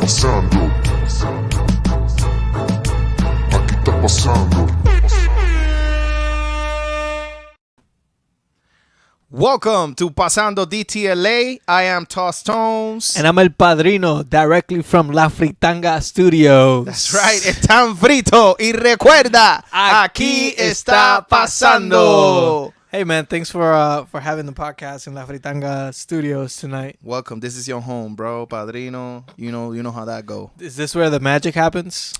pasando. Aquí está pasando. Welcome to Pasando DTLA. I am Toss Tones. And I'm El Padrino, directly from La Fritanga Studios. That's right, están frito. Y recuerda, aquí está pasando. Hey man, thanks for having the podcast in La Fritanga Studios tonight. Welcome. This is your home, bro. Padrino. You know how that go. Is this where the magic happens?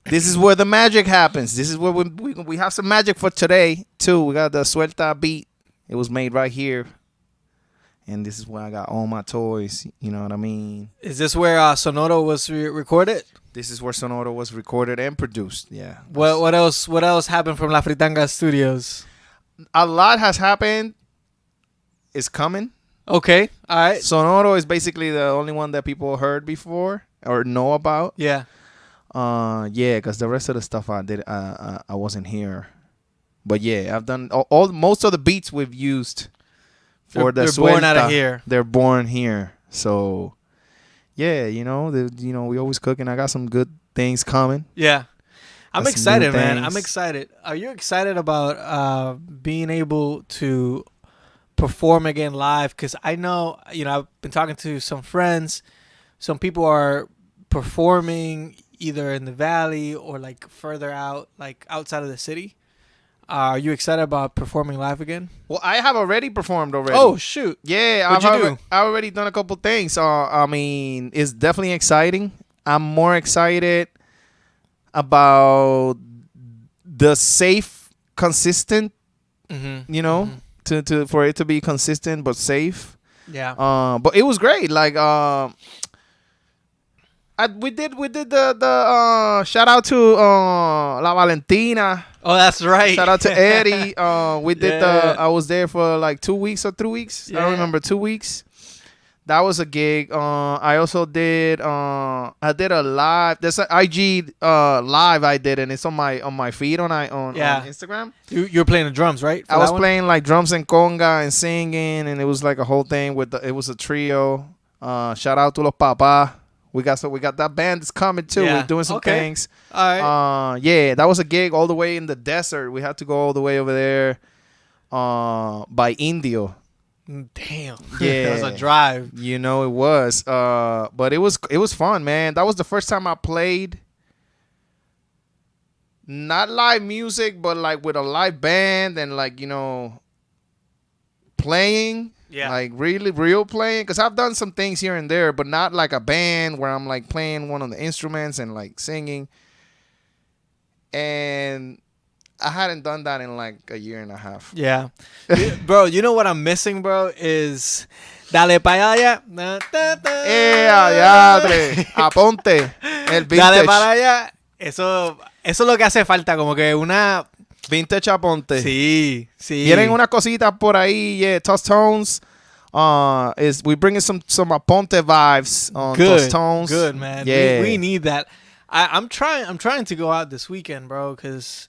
This is where the magic happens. This is where we have some magic for today too. We got the Suelta beat. It was made right here. And this is where I got all my toys. You know what I mean? Is this where Sonoro was recorded? This is where Sonoro was recorded and produced. Yeah. What else happened from La Fritanga Studios? A lot has happened. It's coming. Okay. All right. Sonoro is basically the only one that people heard before or know about. Yeah. Yeah, because the rest of the stuff I did, I wasn't here. But yeah, I've done most of the beats we've used for the they're born out of here. They're born here. So yeah, we always cooking. I got some good things coming. Yeah. I'm Got some excited, new man. things. I'm excited. Are you excited about being able to perform again live? Because I know, I've been talking to some friends. Some people are performing either in the valley or like further out, like outside of the city. Are you excited about performing live again? Well, I have already performed already. Oh, shoot. Yeah, What'd you do? I've already done a couple things. I mean, it's definitely exciting. I'm more excited about the safe, consistent, to for it to be consistent but safe. Yeah. But it was great. Like we did the shout out to La Valentina. Oh, that's right. Shout out to Eddie. We did Yeah. I was there for like 2 weeks or 3 weeks. I Yeah. don't remember, 2 weeks. That was a gig. I also did I did a live. There's an IG live I did, and it's on my feed on Instagram. You're playing the drums, right? I was playing like drums and conga and singing, and it was like a whole thing it was a trio. Shout out to Los Papas. We got that band that's coming too. Yeah. We're doing some Okay. things. All right. Yeah, that was a gig all the way in the desert. We had to go all the way over there by Indio. Damn. Yeah. That was a drive. It was. But it was fun, man. That was the first time I played not live music, but like with a live band and like, playing. Yeah. Like really real playing. Because I've done some things here and there, but not like a band where I'm like playing one of the instruments and like singing. And I hadn't done that in like a year and a half. Yeah. Bro, you know what I'm missing, bro, is Dale para allá. Yadre. Aponte. El Dale vintage. para allá. Eso es lo que hace falta, como que una... Vintage Aponte. Sí. Vienen unas cositas por ahí. Yeah, Toss Tones. We bringing some Aponte vibes on Toss Tones. Good, man. Yeah. We need that. I'm trying to go out this weekend, bro, because...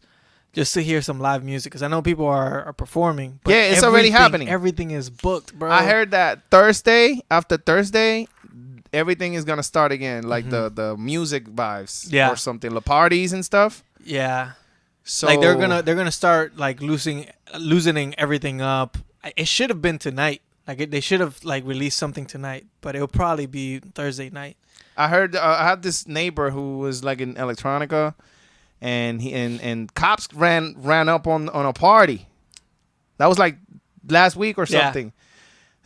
just to hear some live music, because I know people are performing. But yeah, it's already happening. Everything is booked, bro. I heard that after Thursday, everything is going to start again. Like the music vibes or something. The parties and stuff. Yeah. So like they're gonna start like loosening everything up. It should have been tonight. Like they should have like released something tonight, but it'll probably be Thursday night. I heard I had this neighbor who was like in electronica. And he and cops ran up on a party. That was like last week or something. Yeah.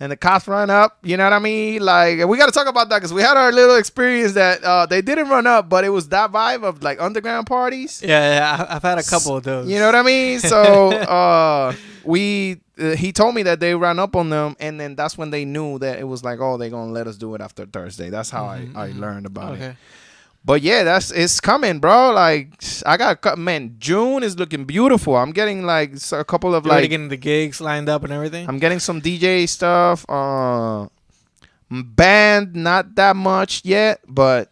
And the cops ran up. You know what I mean? Like, we got to talk about that because we had our little experience that they didn't run up, but it was that vibe of like underground parties. Yeah, I've had a couple of those. You know what I mean? So he told me that they ran up on them, and then that's when they knew that it was like, oh, they're gonna let us do it after Thursday. That's how I learned about it. But yeah, it's coming, bro. Like June is looking beautiful. I'm getting like a couple of You're getting the gigs lined up and everything. I'm getting some DJ stuff. Band, not that much yet, but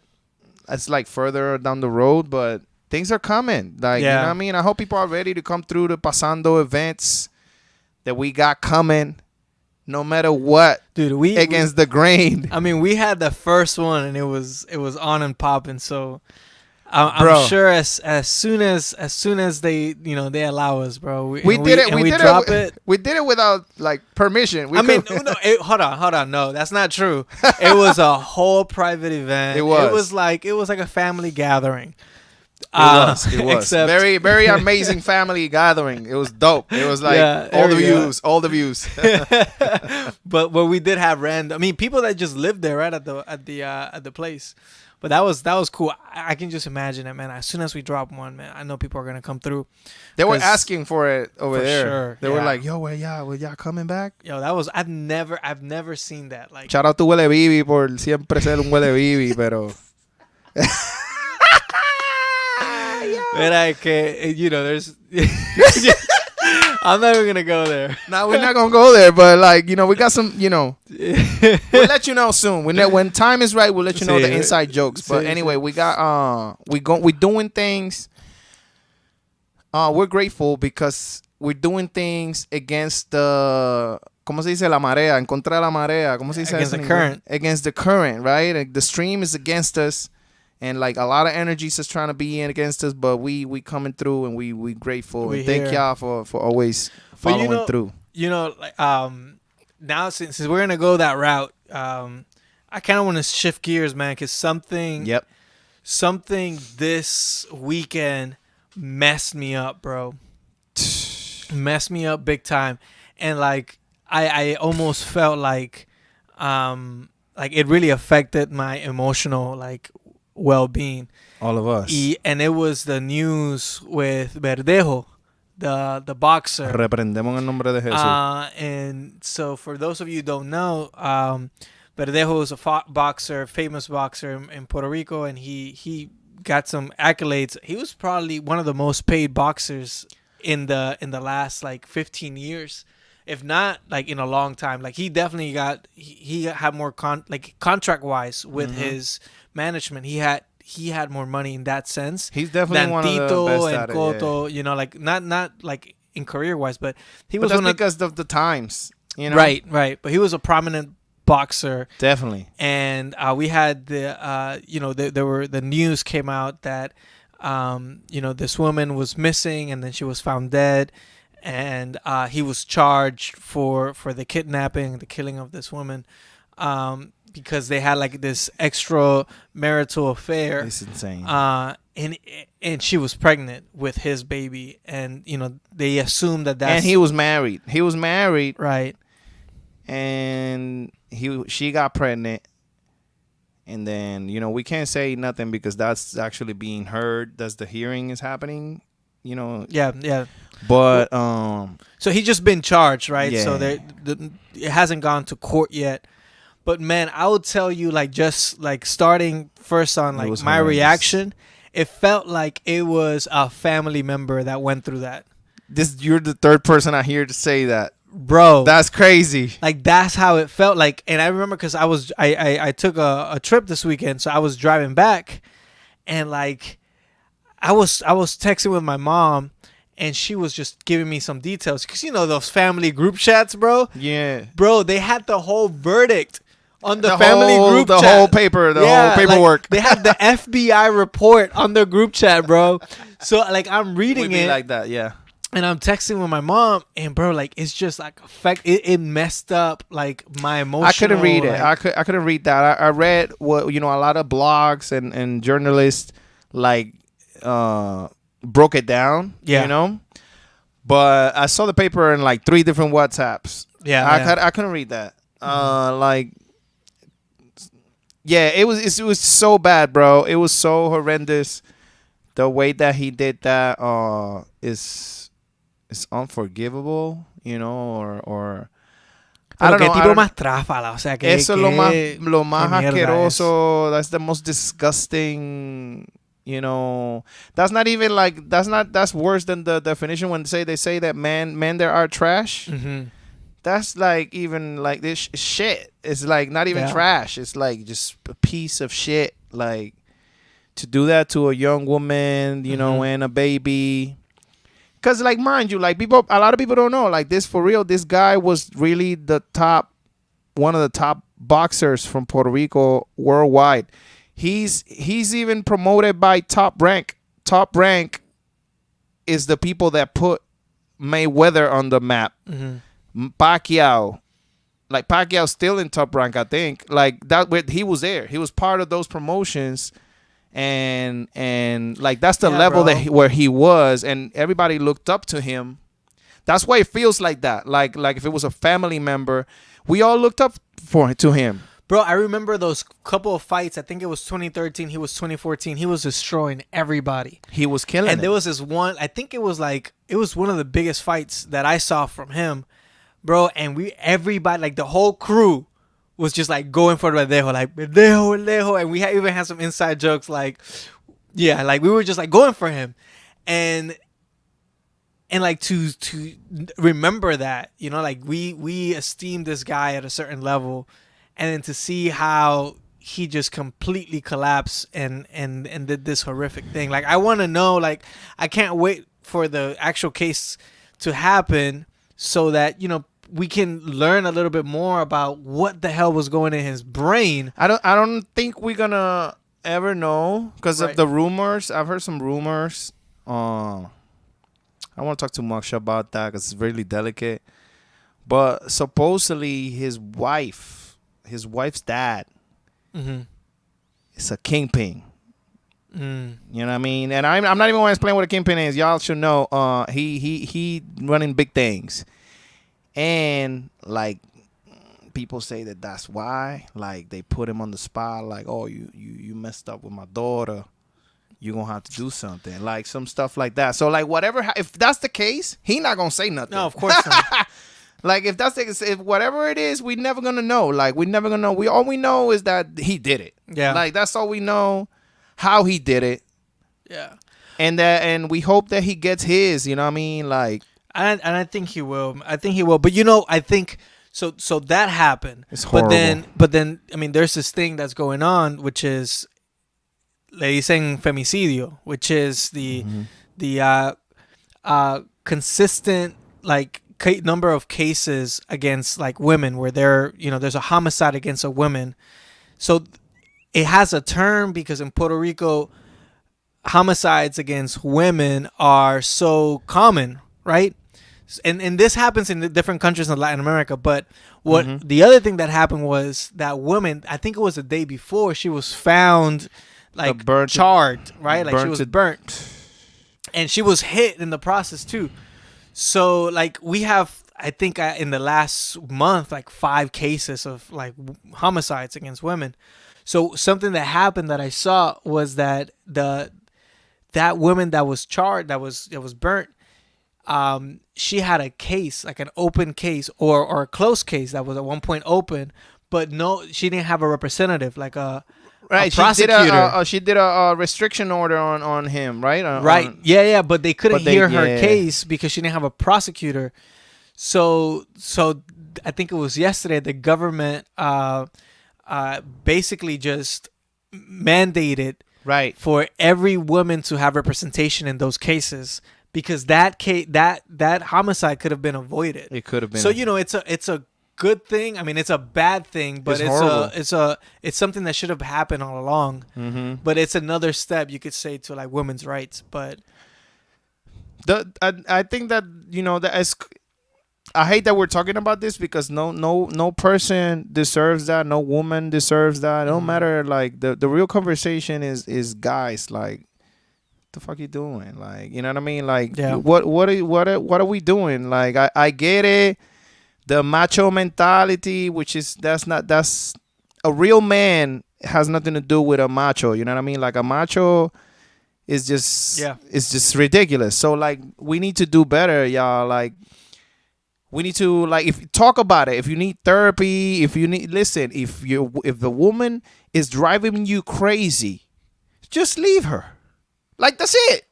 it's like further down the road. But things are coming. Like, you know what I mean? I hope people are ready to come through the Pasando events that we got coming no matter what, dude. We against the grain. I mean, we had the first one, and it was on and popping. So Bro. I'm sure as soon as they they allow us, bro. We did it. We drop it. We did it without like permission. Hold on. No, that's not true. It was a whole private event. It was. It was like a family gathering. It was except- very, very amazing family gathering. It was dope. It was like all the views. But we did have people that just lived there right at the place. But that was cool. I can just imagine it, man. As soon as we drop one, man, I know people are gonna come through. They were asking for it over for there. Sure, they were like, "Yo, were y'all coming back?" Yo, that was I've never seen that. Like, shout out to Huele Bibi por siempre ser un Huele Bibi, pero. Like, there's. I'm not even gonna go there. No, we're not gonna go there. But like, we got some. We'll let you know soon. When time is right, we'll let you know the inside jokes. But anyway, we got we're doing things. We're grateful because we're doing things against the. ¿Cómo se dice la marea? En contra de la marea. ¿Cómo se dice? Against the current. Against the current, right? Like, the stream is against us. And like a lot of energies just trying to be in against us, but we coming through, and we grateful. And thank y'all for always following through. Now since we're gonna go that route, I kind of want to shift gears, man, because something this weekend messed me up, bro. Messed me up big time, and like I almost felt like it really affected my emotional well-being. All of us. And it was the news with Verdejo, the boxer. Reprendemos en el nombre de Jesús. And so for those of you who don't know, Verdejo is a boxer, famous boxer in Puerto Rico, and he got some accolades. He was probably one of the most paid boxers in the last 15 years. If not in a long time. He definitely he had more contract wise with his management. He had more money in that sense. He's definitely than one Tito of the best and at Cotto, it, yeah. not in career wise, but he was one because of the times, Right. But he was a prominent boxer. Definitely. And we had the news came out that this woman was missing, and then she was found dead. And he was charged for the kidnapping, the killing of this woman, because they had this extramarital affair. It's insane. And she was pregnant with his baby, and they assumed that's. And he was married. Right. And she got pregnant, and then we can't say nothing because that's actually being heard. That's the hearing is happening. Yeah. But so he just been charged, right? Yeah. So it hasn't gone to court yet. But man, I would tell you, starting first on my horrendous. reaction, it felt like it was a family member that went through that. You're the third person I hear to say that, bro. That's crazy. That's how it felt like. And I remember because I took a trip this weekend, so I was driving back, and I was texting with my mom. And she was just giving me some details. Because, those family group chats, bro. Yeah. Bro, they had the whole verdict on the family group chat. The whole paper, the whole paperwork. They had the FBI report on their group chat, bro. So, I'm reading it. Like that, yeah. And I'm texting with my mom. And, bro, it's just, it messed up, my emotional. I couldn't read it. I couldn't read that. I read what, a lot of blogs and journalists, broke it down, but I saw the paper in 3 different WhatsApps. I couldn't read that. It was so bad, bro. It was so horrendous. The way that he did that is unforgivable, or I don't know. Tipo más tráfala, o sea, que eso es lo más asqueroso. That's the most disgusting. That's not even that's worse than the definition when they say that men there are trash. Mm-hmm. That's even this shit. It's not even trash. It's just a piece of shit. To do that to a young woman, and a baby, Cause like mind you, like a lot of people don't know, like this for real. This guy was really one of the top boxers from Puerto Rico worldwide. He's even promoted by Top Rank. Top Rank is the people that put Mayweather on the map. Pacquiao, like Pacquiao's still in Top Rank, I think. Like that, he was there. He was part of those promotions. And like that's the level where he was, and everybody looked up to him. That's why it feels like that. Like if it was a family member, we all looked up to him. Bro, I remember those couple of fights. I think it was 2013. He was 2014. He was destroying everybody. He was killing. And there was this one. I think it was one of the biggest fights that I saw from him, bro. And everybody, like the whole crew, was just like going for Verdejo, like Verdejo, and we even had some inside jokes, like, yeah, like we were just like going for him, and like to remember that, you know, like we esteem this guy at a certain level, and then to see how he just completely collapsed and did this horrific thing. Like I want to know, like I can't wait for the actual case to happen so that, you know, we can learn a little bit more about what the hell was going in his brain. I don't think we're gonna ever know because of the rumors. I've heard some rumors. I don't want to talk too much about that because it's really delicate. But supposedly his wife's dad is a kingpin. You know what I mean? And I'm not even going to explain what a kingpin is. Y'all should know. He running big things. And like people say that's why, like they put him on the spot, like, oh, you messed up with my daughter, you're gonna have to do something, like some stuff like that. So like whatever, if that's the case, he not gonna say nothing. No, of course not. Like if that's the case, if whatever it is, we never gonna know. Like we never gonna know. All we know is that he did it. Yeah. Like that's all we know, how he did it. Yeah. And we hope that he gets his. You know what I mean? Like. And I think he will. But you know, I think so that happened. It's horrible. But then I mean, there's this thing that's going on, which is le dicen femicidio, which is the consistent like number of cases against like women where there's a homicide against a woman. So it has a term because in Puerto Rico, homicides against women are so common, right? And this happens in the different countries in Latin America. But the other thing that happened was that woman, I think it was the day before, she was found like charred, right? Like she was burnt. And she was hit in the process too. So like we have, I think in the last month, like 5 cases of like homicides against women. So something that happened that I saw was that that woman that was charred, that was burnt, she had a case, like an open case or a closed case that was at one point open, but no, she didn't have a representative, like a prosecutor. She did a restriction order on him, right? Right. Yeah. But they couldn't hear her case because she didn't have a prosecutor. So I think it was yesterday the government basically just mandated for every woman to have representation in those cases. Because that homicide could have been avoided. It could have been. So it's a good thing. I mean, it's a bad thing, but it's something that should have happened all along. Mm-hmm. But it's another step, you could say, to like women's rights. But I think that I hate that we're talking about this because no person deserves that. No woman deserves that. It don't matter. Like the real conversation is guys like. The fuck you doing? Like, you know what I mean? Like, what are we doing? Like, I get it, the macho mentality, which is that's a real man has nothing to do with a macho. You know what I mean? Like a macho is just it's just ridiculous. So like, we need to do better, y'all. Like, we need to talk about it. If you need therapy, if the woman is driving you crazy, just leave her. Like, that's it.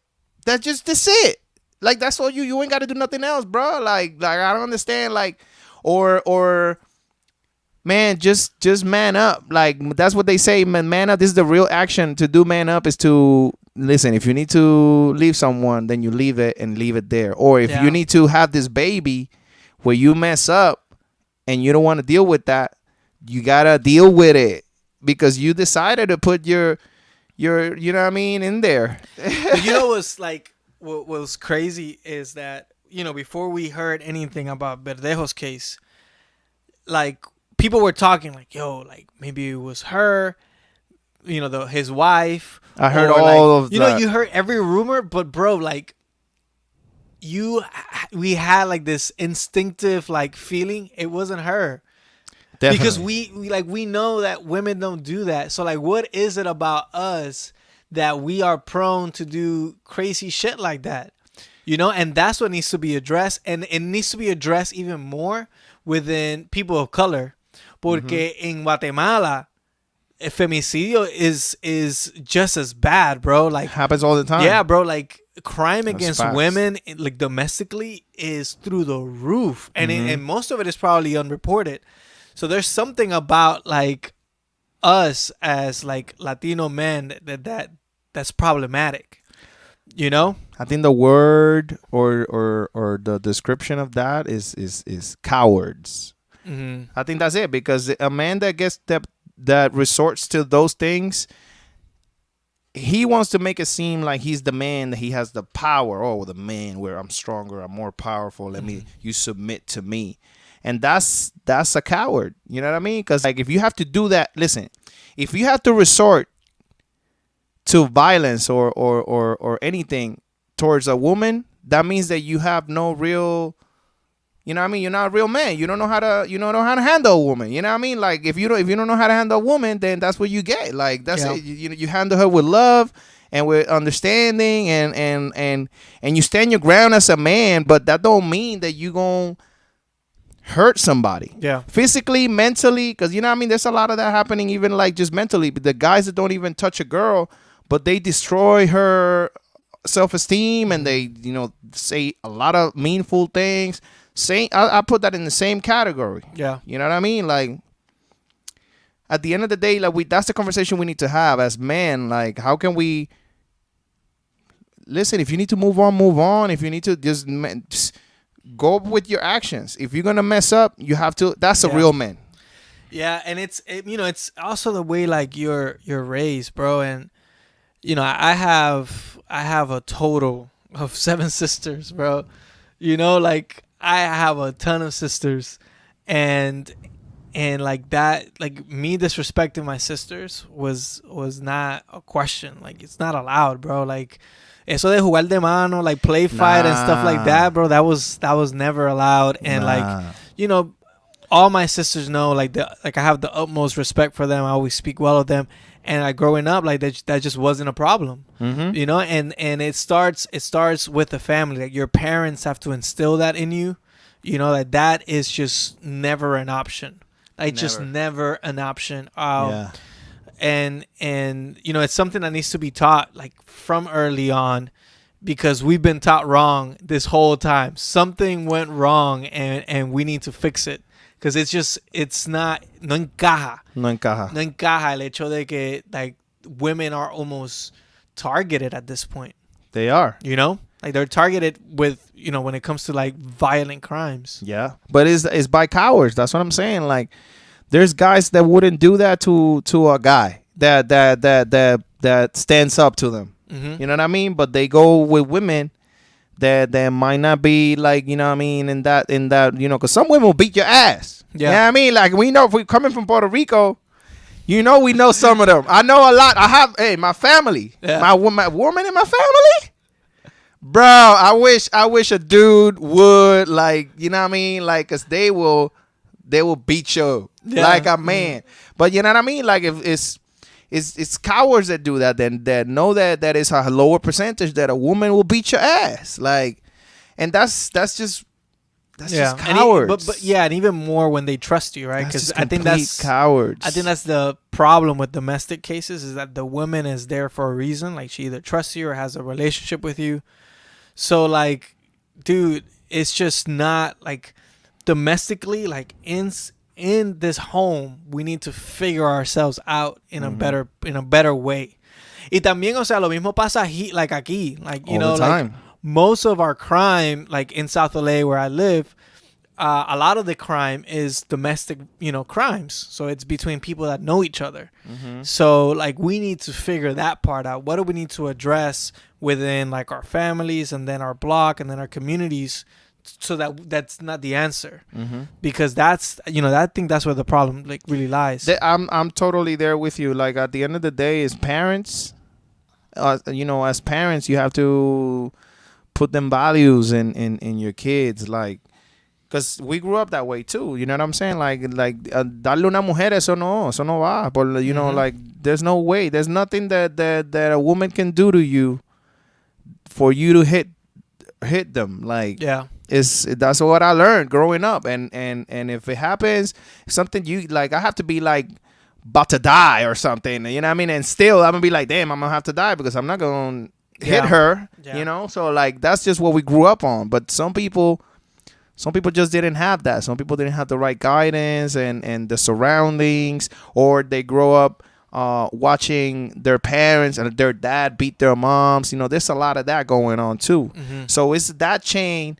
That's it. Like, that's all you ain't got to do nothing else, bro. Like I don't understand. Like, or man, just man up. Like, that's what they say, man up. This is the real action to do man up is to listen, if you need to leave someone, then you leave it and leave it there. Or if you need to have this baby where you mess up and you don't want to deal with that, you gotta deal with it because you decided to put your you know what I mean, in there. You know what's like what was crazy is that, you know, before we heard anything about Verdejo's case, like people were talking like, yo, like maybe it was her, you know, his wife. I heard or all like, of you that. know, you heard every rumor, but bro, like we had like this instinctive like feeling it wasn't her. Definitely. Because we know that women don't do that. So like, what is it about us that we are prone to do crazy shit like that? You know, and that's what needs to be addressed, and it needs to be addressed even more within people of color, porque in Guatemala, el femicidio is just as bad, bro. Like happens all the time. Yeah, bro. Like crime against facts. women, like domestically, is through the roof, and and most of it is probably unreported. So there's something about like us as like Latino men that's problematic, you know? I think the word or the description of that is cowards. I think that's it, because a man that gets that resorts to those things, he wants to make it seem like he's the man, that he has the power. Oh, the man, where I'm stronger, I'm more powerful. You submit to me. And that's a coward. You know what I mean? Because like, if you have to do that, listen, if you have to resort to violence or anything towards a woman, that means that you have no real, you know what I mean? You're not a real man. You don't know how to handle a woman. You know what I mean? Like if you don't know how to handle a woman, then that's what you get. Like that's it. You handle her with love and with understanding and you stand your ground as a man, but that don't mean that you gonna hurt somebody. Yeah. Physically, mentally, because you know what I mean, there's a lot of that happening, even like just mentally. But the guys that don't even touch a girl, but they destroy her self-esteem and they, you know, say a lot of meaningful things. I put that in the same category. Yeah. You know what I mean? Like at the end of the day, like that's the conversation we need to have as men. Like, how can we listen? If you need to move on, move on. If you need to just go with your actions. If you're gonna mess up, you have to. That's a real man. Yeah, and it's also the way like you're raised, bro. And you know, I have a total of 7 sisters, bro. You know, like I have a ton of sisters, and like that, like me disrespecting my sisters was not a question. Like it's not allowed, bro. Like eso de jugar de mano, like play fight and stuff like that, bro, that was never allowed. And like, you know, all my sisters know like I have the utmost respect for them. I always speak well of them. And like growing up, like that just wasn't a problem, you know. And it starts with the family. Like your parents have to instill that in you, you know, that is just never an option. Like just never an option. And you know, it's something that needs to be taught like from early on, because we've been taught wrong this whole time. Something went wrong and we need to fix it, because it's not no encaja el hecho de que like women are almost targeted at this point. They are, you know, like they're targeted with, you know, when it comes to like violent crimes. Yeah, but it's by cowards. That's what I'm saying. Like there's guys that wouldn't do that to a guy that stands up to them. You know what I mean? But they go with women that might not be like, you know what I mean, in that, you know, because some women will beat your ass. Yeah. You know what I mean? Like we know, if we're coming from Puerto Rico, you know, we know some of them. I know a lot. I have, my family, my woman in my family. Bro, I wish a dude would, like, you know what I mean? Like, cause they will beat you like a man. But you know what I mean? Like if it's cowards that do that, then that know that is a lower percentage that a woman will beat your ass. Like, and that's just cowards. But and even more when they trust you, right? Because I think that's cowards. I think that's the problem with domestic cases, is that the woman is there for a reason. Like she either trusts you or has a relationship with you. So like, dude, it's just not like domestically, like in this home, we need to figure ourselves out in a better way. Y también, o sea, lo mismo pasa like aquí. Like, you All know, the time. like most of our crime, like in South LA where I live, a lot of the crime is domestic, you know, crimes. So it's between people that know each other. Mm-hmm. So like we need to figure that part out. What do we need to address within like our families and then our block and then our communities, so that that's not the answer, Mm-hmm. because that's, you know, I think that's where the problem like really lies. I'm totally there with you. Like at the end of the day, as parents, you know, as parents, you have to put them values in your kids, like. Because we grew up that way too, you know what I'm saying? Like darle una mujer, eso no va. But, you know, like there's no way, there's nothing that a woman can do to you for you to hit them. Like, Yeah. that's what I learned growing up, and if it happens, something you like, I have to be like about to die or something, you know what I mean? And still, I'm gonna be like, damn, I'm gonna have to die because I'm not gonna hit her, you know? So like that's just what we grew up on. But some people just didn't have that. Some people didn't have the right guidance and the surroundings, or they grow up watching their parents and their dad beat their moms. You know, there's a lot of that going on too. So it's that chain.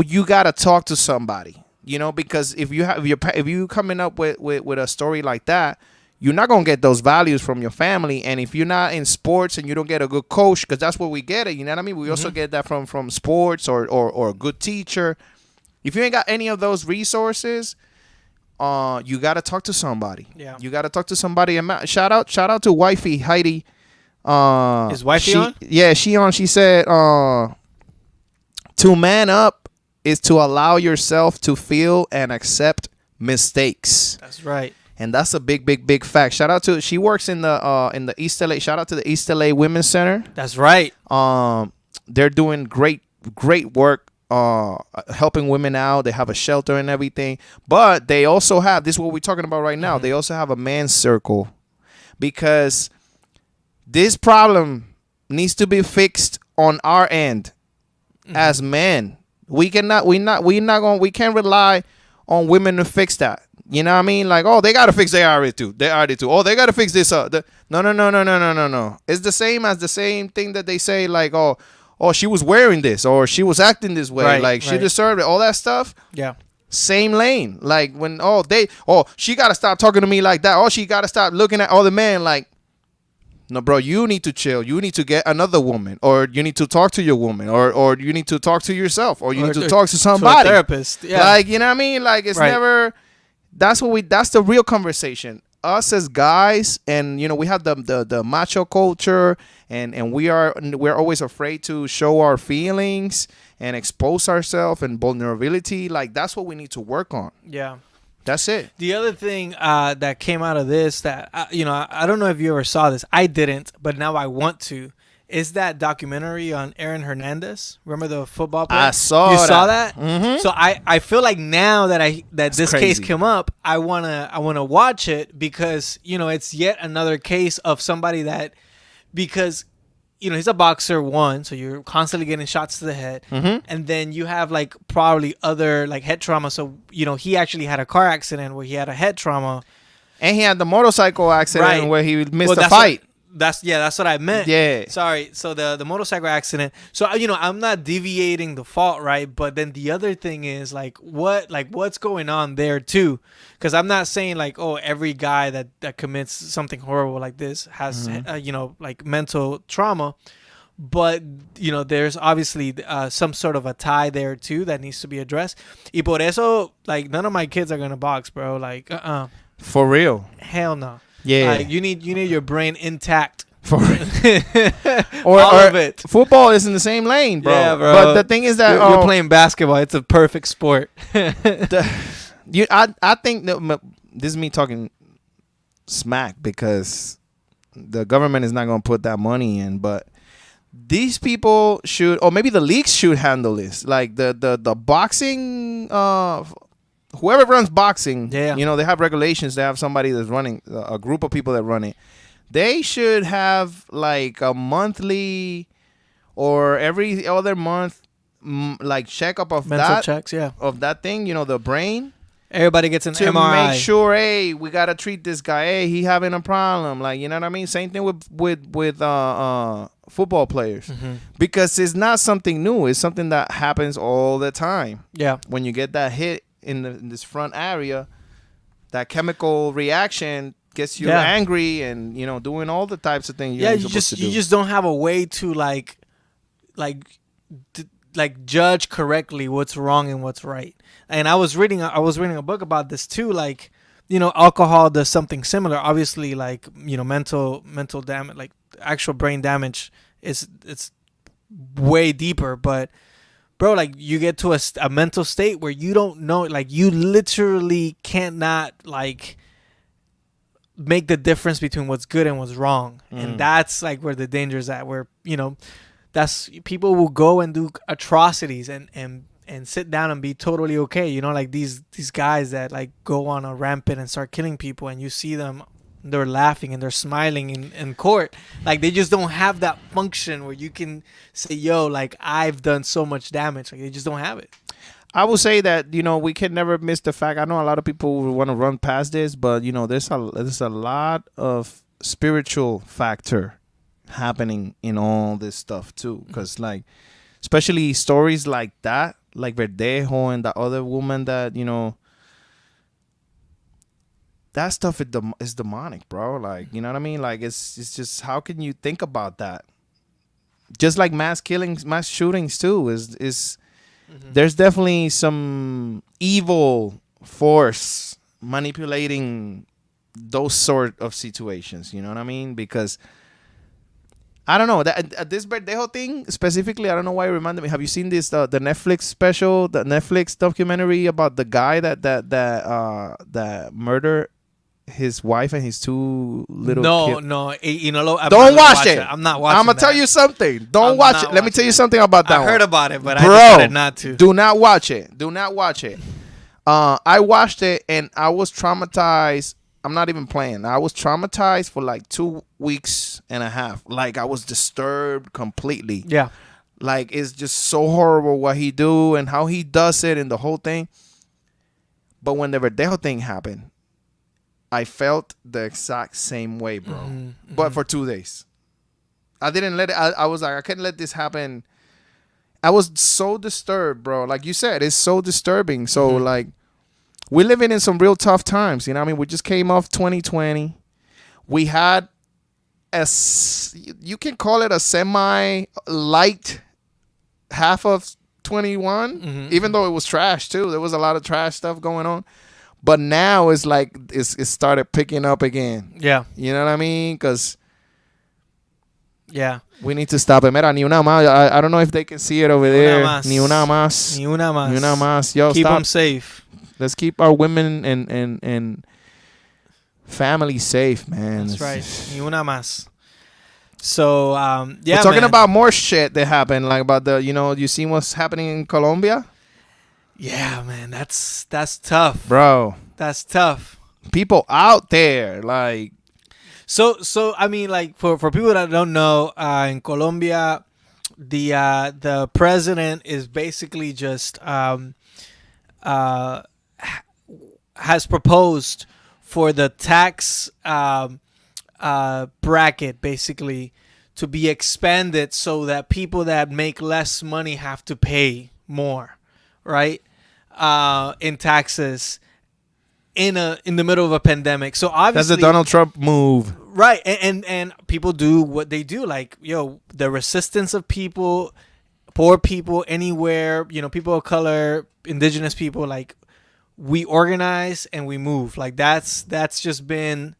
You gotta talk to somebody, you know, because if you coming up with a story like that, you're not gonna get those values from your family. And if you're not in sports and you don't get a good coach, because that's where we get it, you know what I mean? We also get that from sports or a good teacher. If you ain't got any of those resources, you gotta talk to somebody. Yeah. You gotta talk to somebody. And shout out to wifey Heidi. Is wifey on? Yeah, she on. She said, to man up is to allow yourself to feel and accept mistakes. That's right. And that's a big fact. Shout out to, she works in the East LA. Shout out to the East LA Women's Center. That's right. They're doing great work, helping women out. They have a shelter and everything. But they also have, this is what we're talking about right now. They also have a man's circle, because this problem needs to be fixed on our end as men. We can't rely on women to fix that. You know what I mean? Like, oh, they got to fix their attitude. Oh, they got to fix this. No. It's the same thing that they say, like, oh, she was wearing this, or she was acting this way. Right, like, she deserved it. All that stuff. Yeah. Same lane. Like, when, she got to stop talking to me like that. Oh, she got to stop looking at other men. Like, no, bro, you need to chill. You need to get another woman, or you need to talk to your woman, or you need to talk to yourself, or you need to talk to somebody. To a therapist. Yeah. Like, you know what I mean? Like, it's never... That's the real conversation. Us as guys, and you know, we have the macho culture, and we're always afraid to show our feelings and expose ourselves and vulnerability. Like, that's what we need to work on. Yeah. That's it. The other thing that came out of this that I don't know if you ever saw this. I didn't, but now I want to. Is that documentary on Aaron Hernandez? Remember the football player? I saw You that. saw that? Mm-hmm. So I feel like now that this crazy. case came up, I wanna watch it, because you know it's yet another case of somebody that, because you know he's a boxer, one, so you're constantly getting shots to the head, and then you have like probably other like head trauma. So you know he actually had a car accident where he had a head trauma, and he had the motorcycle accident where he missed the that's fight. That's what I meant. Yeah. Sorry. So the motorcycle accident. So you know I'm not deviating the fault, right? But then the other thing is what's going on there too? Because I'm not saying like, oh, every guy that commits something horrible like this has you know, like mental trauma, but you know there's obviously some sort of a tie there too that needs to be addressed. Y por eso, like, none of my kids are gonna box, bro. Like, For real. hell no. Yeah. Like, you need your brain intact. For All of it. Football is in the same lane, bro. Yeah, bro. But the thing is that you're playing basketball. It's a perfect sport. I think that this is me talking smack, because the government is not going to put that money in, but these people should, or maybe the leagues should handle this. Like the boxing, whoever runs boxing, you know, they have regulations. They have somebody that's running, a group of people that run it. They should have like a monthly or every other month, like checkup of mental that checks, of that thing. You know, the brain, Everybody gets an to MRI. make sure, hey, we gotta treat this guy. Hey, he having a problem. Like, you know what I mean? Same thing with football players, because it's not something new. It's something that happens all the time. Yeah. When you get that hit in this front area, that chemical reaction gets you angry, and doing all the types of things. You just don't have a way to like judge correctly what's wrong and what's right. And I was reading a book about this too. Like, alcohol does something similar. Obviously, like, mental damage, like actual brain damage it's way deeper. But bro, like, you get to a mental state where you don't know, like, you literally cannot like make the difference between what's good and what's wrong. And that's like where the danger is at, where that's people will go and do atrocities and sit down and be totally okay. Like these guys that like go on a rampant and start killing people, and you see them, they're laughing and they're smiling in court. Like, they just don't have that function where you can say, yo, like, I've done so much damage. Like, they just don't have it. I will say that, we can never miss the fact. I know a lot of people want to run past this, but there's a lot of spiritual factor happening in all this stuff too, because like, especially stories like that, like Verdejo and the other woman that that stuff is demonic, bro. Like, you know what I mean? Like, it's just, how can you think about that? Just like mass killings, mass shootings too is there's definitely some evil force manipulating those sort of situations. You know what I mean? Because I don't know, that this Verdejo thing specifically, I don't know why it reminded me. Have you seen this the Netflix special, the Netflix documentary about the guy that murdered his wife and his two little kids? No. Don't watch it. I'm not watching. I'm gonna tell you something. Don't watch it. Let me tell you something about that. I heard about it, but bro, I decided not to. Do not watch it. Do not watch it. I watched it and I was traumatized. I'm not even playing. I was traumatized for like 2 weeks and a half. Like, I was disturbed completely. Yeah. Like, it's just so horrible what he do and how he does it and the whole thing. But when the Verdejo thing happened, I felt the exact same way, bro. But for 2 days. I didn't let it. I was like, I can't let this happen. I was so disturbed, bro. Like you said, it's so disturbing. So, like, we're living in some real tough times. You know what I mean? We just came off 2020. We had you can call it a semi-light half of 21, even though it was trash too. There was a lot of trash stuff going on. But now it's like it started picking up again. Yeah. You know what I mean? Because we need to stop it. Mira, ni una más. I don't know if they can see it over there. Ni una más. Ni una más. Ni una más. Yo, keep stop. them safe. Let's keep our women and family safe, man. That's right. Ni una más. So, we're talking about more shit that happened, like about the, you seen what's happening in Colombia? Yeah, man, that's tough, bro. That's tough. People out there, like. So I mean, like, for people that don't know, in Colombia, the president is basically just has proposed for the tax bracket basically to be expanded so that people that make less money have to pay more, right? In taxes in the middle of a pandemic. So obviously that's a Donald Trump move, right? And people do what they do, like, the resistance of people, poor people anywhere, people of color, indigenous people, like, we organize and we move. Like, that's just been,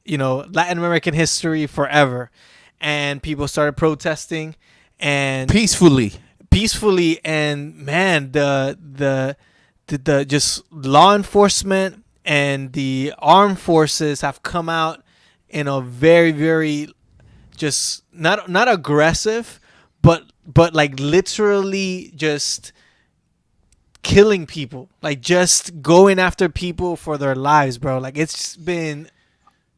Latin American history forever. And people started protesting and peacefully, and man, the just law enforcement and the armed forces have come out in a very, very just not aggressive, but like literally just killing people, like just going after people for their lives, bro. Like, it's been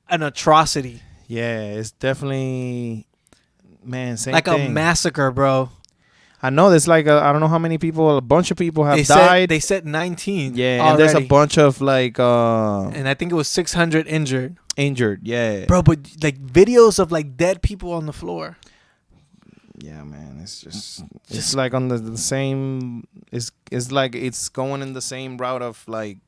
an atrocity. Yeah, it's definitely, man, same like thing. A massacre, bro. I know there's like I don't know how many people. A bunch of people have They died. said 19. Yeah, already. and there's a bunch of like and I think it was 600 injured. injured. Yeah, Bro, but like videos of like dead people on the floor. yeah, man. It's just like on the same. It's like it's going in the same route of like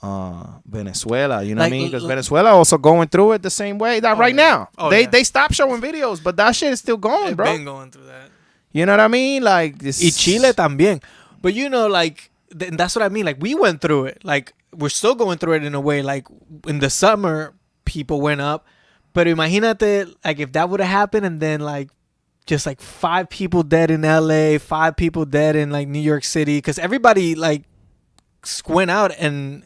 Venezuela. You know Like, what I mean? Because Venezuela also going through it the same way that right now. They stopped showing videos, but that shit is still going, They've bro. been going through that. You know what I mean? Like this. Y Chile también. But you know, like that's what I mean. Like we went through it. Like we're still going through it in a way. Like in the summer, people went up. But imagínate, like if that would have happened, and then like just like 5 people dead in LA, 5 people dead in like New York City, because everybody like went out and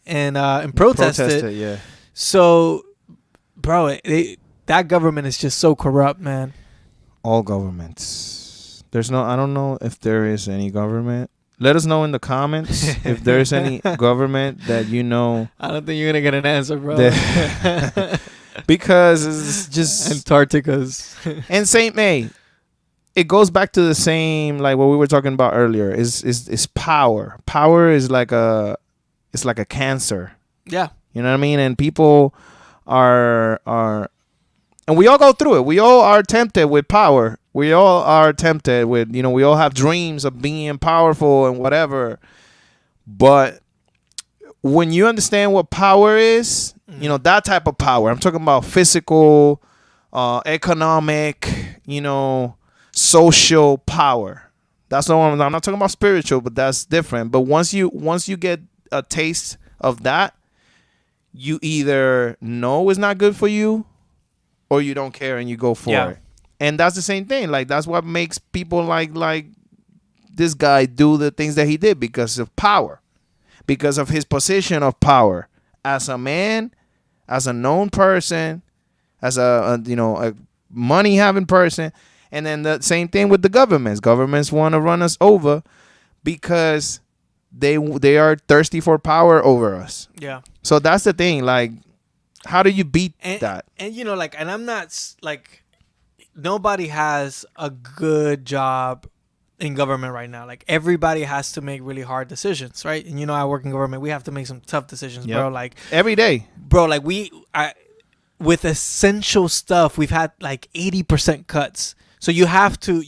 protested. Yeah. So, bro, that government is just so corrupt, man. All governments. I don't know if there is any government. Let us know in the comments if there's any government that you know. I don't think you're gonna get an answer, bro. Because it's just Antarctica's and Saint May. It goes back to the same like what we were talking about earlier. Is power. Power is like it's like a cancer. Yeah. You know what I mean? And people are and we all go through it. We all are tempted with power. We all are tempted with, we all have dreams of being powerful and whatever. But when you understand what power is, that type of power, I'm talking about physical, economic, social power. That's not what I'm not talking about spiritual, but that's different. But once you get a taste of that, you either know it's not good for you or you don't care and you go for it. And that's the same thing. Like that's what makes people like this guy do the things that he did because of power, because of his position of power as a man, as a known person, as a money having person. And then the same thing with the governments. Governments want to run us over because they are thirsty for power over us. Yeah. So that's the thing. Like, how do you beat that? And and I'm not like. Nobody has a good job in government right now. Like everybody has to make really hard decisions, right? And I work in government. We have to make some tough decisions, bro. Like every day, bro. Like with essential stuff, we've had like 80% cuts. So you have to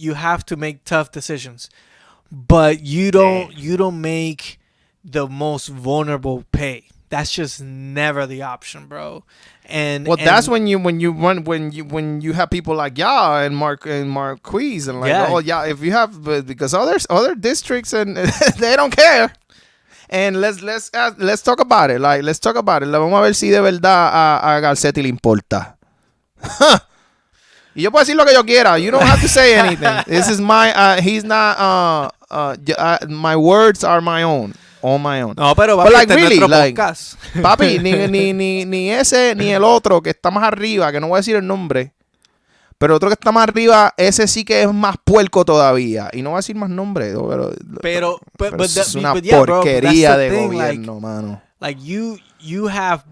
make tough decisions, but you don't make the most vulnerable pay. That's just never the option, bro. And that's when you have people like and Marquise and like if you have because other districts and they don't care. And let's talk about it. Like let's talk about it. Vamos a ver si de verdad a Garcetti le importa. Y yo puedo decir lo que yo quiera. You don't have to say anything. This is my he's not my words are my own. On my own. No, pero like really, like, papi, ni ese ni el otro que está más arriba, que no voy a decir el nombre, pero otro que está más arriba, ese sí que es más puerco todavía. Y no voy a decir más nombre, pero es una porquería de gobierno, mano. Like you have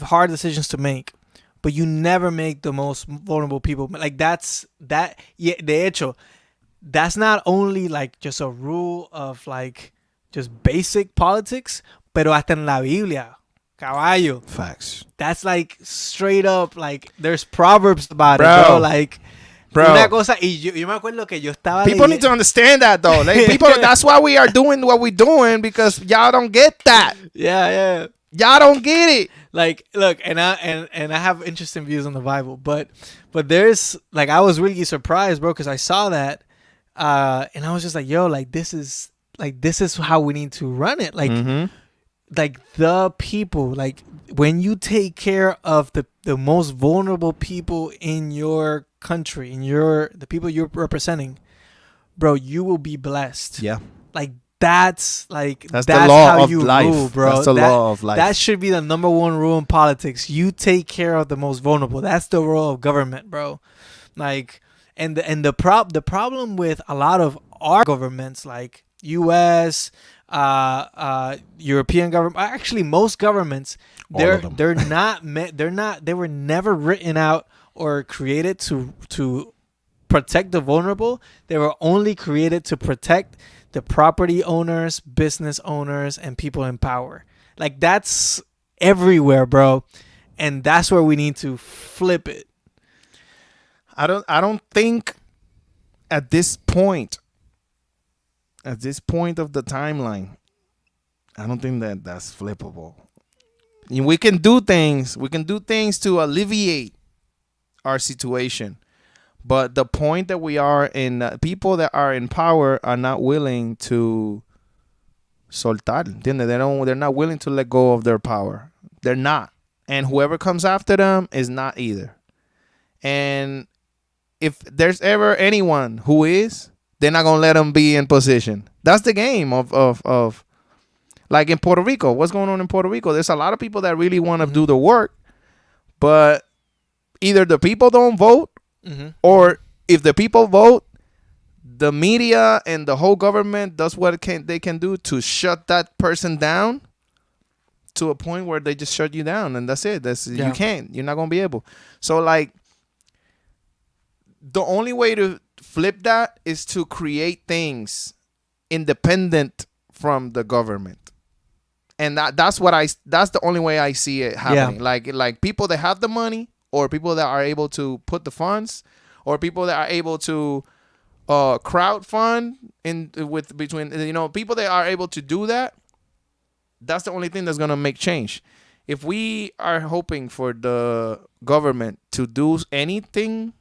hard decisions to make, but you never make the most vulnerable people. Like de hecho, that's not only like just a rule of like just basic politics, pero hasta en la Biblia, caballo. Facts. That's like straight up, like there's proverbs about it, bro. Like, una cosa, y yo me acuerdo que yo estaba. People need to understand that though. Like people, that's why we are doing what we're doing because y'all don't get that. Yeah. Y'all don't get it. Like, look, and I have interesting views on the Bible, but there's like I was really surprised, bro, because I saw that, and I was just like, yo, like this is how we need to run it. Like, like the people, like when you take care of the most vulnerable people in your country, the people you're representing, bro, you will be blessed. Yeah. Like that's the law how of you life, rule, bro. That's the law of life. That should be the number one rule in politics. You take care of the most vulnerable. That's the role of government, bro. Like, and the problem with a lot of our governments, like U.S., European government, actually most governments, they were never written out or created to protect the vulnerable. They were only created to protect the property owners, business owners, and people in power. Like, that's everywhere, bro. And that's where we need to flip it. I don't think at this point of the timeline, I don't think that that's flippable. We can do things to alleviate our situation, but the point that we are in, people that are in power are not willing to soltar, ¿entiendes? They're not willing to let go of their power. They're not. And whoever comes after them is not either. And if there's ever anyone who is, they're not gonna let them be in position. That's the game of like in Puerto Rico. What's going on in Puerto Rico? There's a lot of people that really want to do the work, but either the people don't vote, or if the people vote, the media and the whole government does what they can do to shut that person down to a point where they just shut you down, and that's it. You can't. You're not gonna be able. So like, the only way to flip that is to create things independent from the government. And that's the only way I see it happening. Yeah. Like people that have the money, or people that are able to put the funds, or people that are able to crowdfund people that are able to do that. That's the only thing that's gonna make change. If we are hoping for the government to do anything,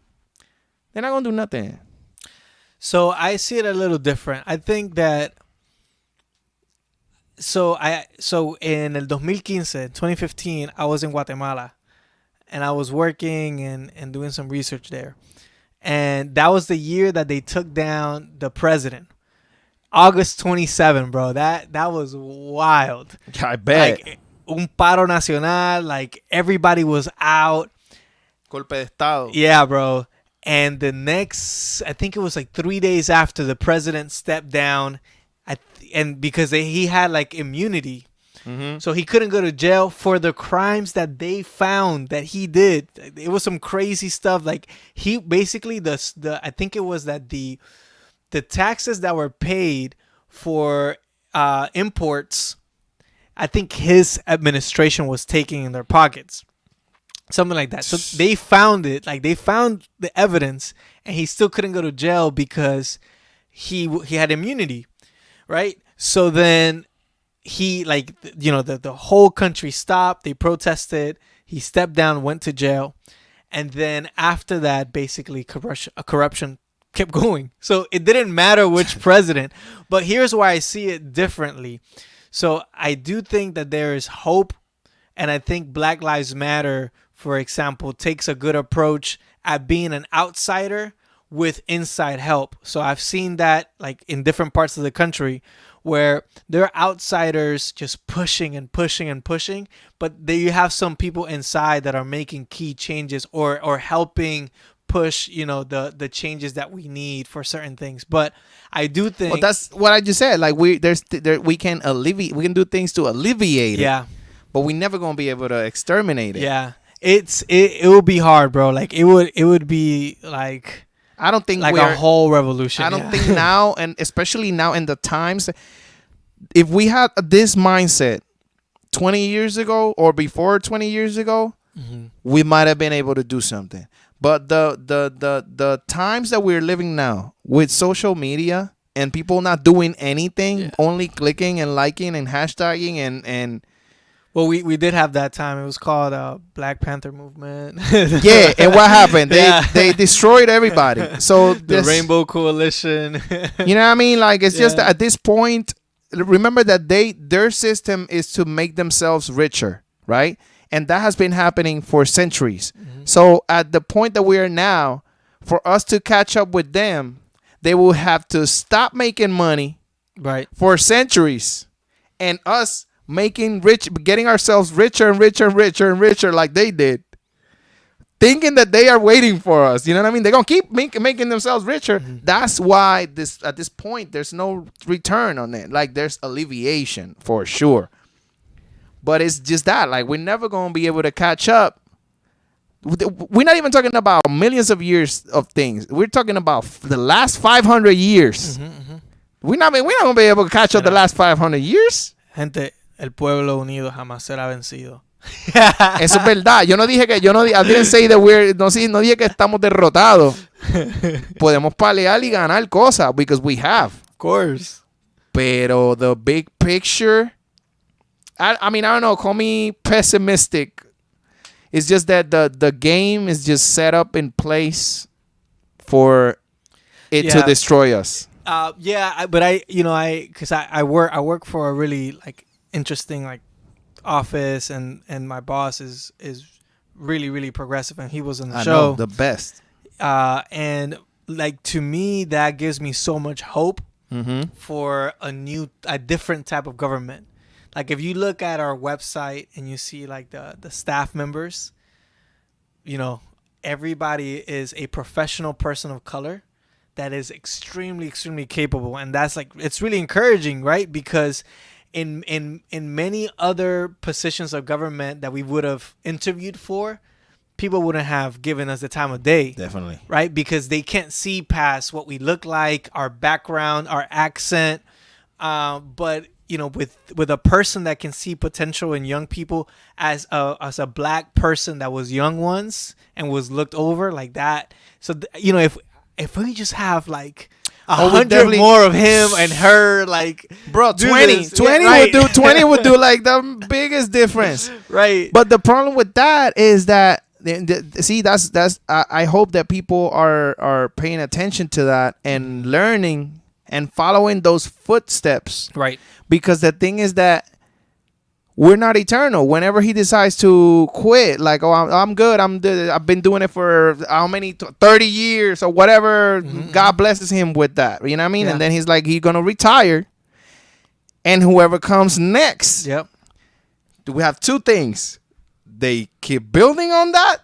they're not gonna do nothing. So I see it a little different. I think that. So in el 2015, I was in Guatemala, and I was working and doing some research there. And that was the year that they took down the president. August 27, bro. That was wild. I bet. Like, un paro nacional. Like, everybody was out. Golpe de Estado. Yeah, bro. And the next, I think it was like 3 days after the president stepped down, and because he had like immunity, so he couldn't go to jail for the crimes that they found that he did. It was some crazy stuff. Like, he basically I think it was that the taxes that were paid for imports, I think his administration was taking in their pockets, something like that. So they found it, like they found the evidence, and he still couldn't go to jail because he had immunity. Right. So then he, like, the whole country stopped. They protested. He stepped down, went to jail. And then after that, basically corruption kept going. So it didn't matter which president. But here's why I see it differently. So I do think that there is hope. And I think Black Lives Matter, for example, takes a good approach at being an outsider with inside help. So I've seen that, like, in different parts of the country where there are outsiders just pushing and pushing and pushing, but there you have some people inside that are making key changes or helping push, the changes that we need for certain things. But I do think, well, that's what I just said. Like, we can do things to alleviate it. Yeah. But we never gonna be able to exterminate it. Yeah. It would be hard, bro. Like, it would be like, I don't think like a whole revolution. I don't think now, and especially now in the times, if we had this mindset 20 years ago or before 20 years ago, we might have been able to do something. But the times that we're living now with social media and people not doing anything, only clicking and liking and hashtagging and well, we did have that time. It was called Black Panther movement. Yeah, and what happened? They destroyed everybody. So the Rainbow Coalition. You know what I mean? Like, it's just at this point, remember that their system is to make themselves richer, right? And that has been happening for centuries. So at the point that we are now, for us to catch up with them, they will have to stop making money, right, for centuries, and us getting ourselves richer and richer and richer and richer like they did, thinking that they are waiting for us. You know what I mean? They're going to keep making themselves richer. That's why at this point, there's no return on it. Like, there's alleviation for sure. But it's just that, like, we're never going to be able to catch up we're not even talking about millions of years of things. We're talking about the last 500 years. We're not gonna be able to catch up the last 500 years. Gente, el pueblo unido jamás será vencido. Eso es verdad. I didn't say that no dije que estamos derrotados. Podemos pelear y ganar cosas because we have. Of course. Pero the big picture, I mean, I don't know, call me pessimistic. It's just that the game is just set up in place for it to destroy us. But I work for a really like interesting like office, and my boss is really, really progressive, and he was on the show. Know, the best. And like to me, that gives me so much hope for a different type of government. Like if you look at our website and you see like the staff members, you know, everybody is a professional person of color that is extremely, extremely capable. And that's like, it's really encouraging, right? Because in many other positions of government that we would have interviewed for, people wouldn't have given us the time of day. Definitely. Right? Because they can't see past what we look like, our background, our accent. But you know, with a person that can see potential in young people as a black person that was young once and was looked over like that. So, you know, if we just have like 100 more of him and her, like, bro, 20 right. would do like the biggest difference. Right. But the problem with that is that, see, that's I hope that people are paying attention to that and learning and following those footsteps. Right. Because the thing is that we're not eternal. Whenever he decides to quit, like, oh, I'm good. I've been doing it for how many, 30 years or whatever. God blesses him with that. You know what I mean? Yeah. And then he's like, he's going to retire. And whoever comes next, Yep. do we have two things? They keep building on that,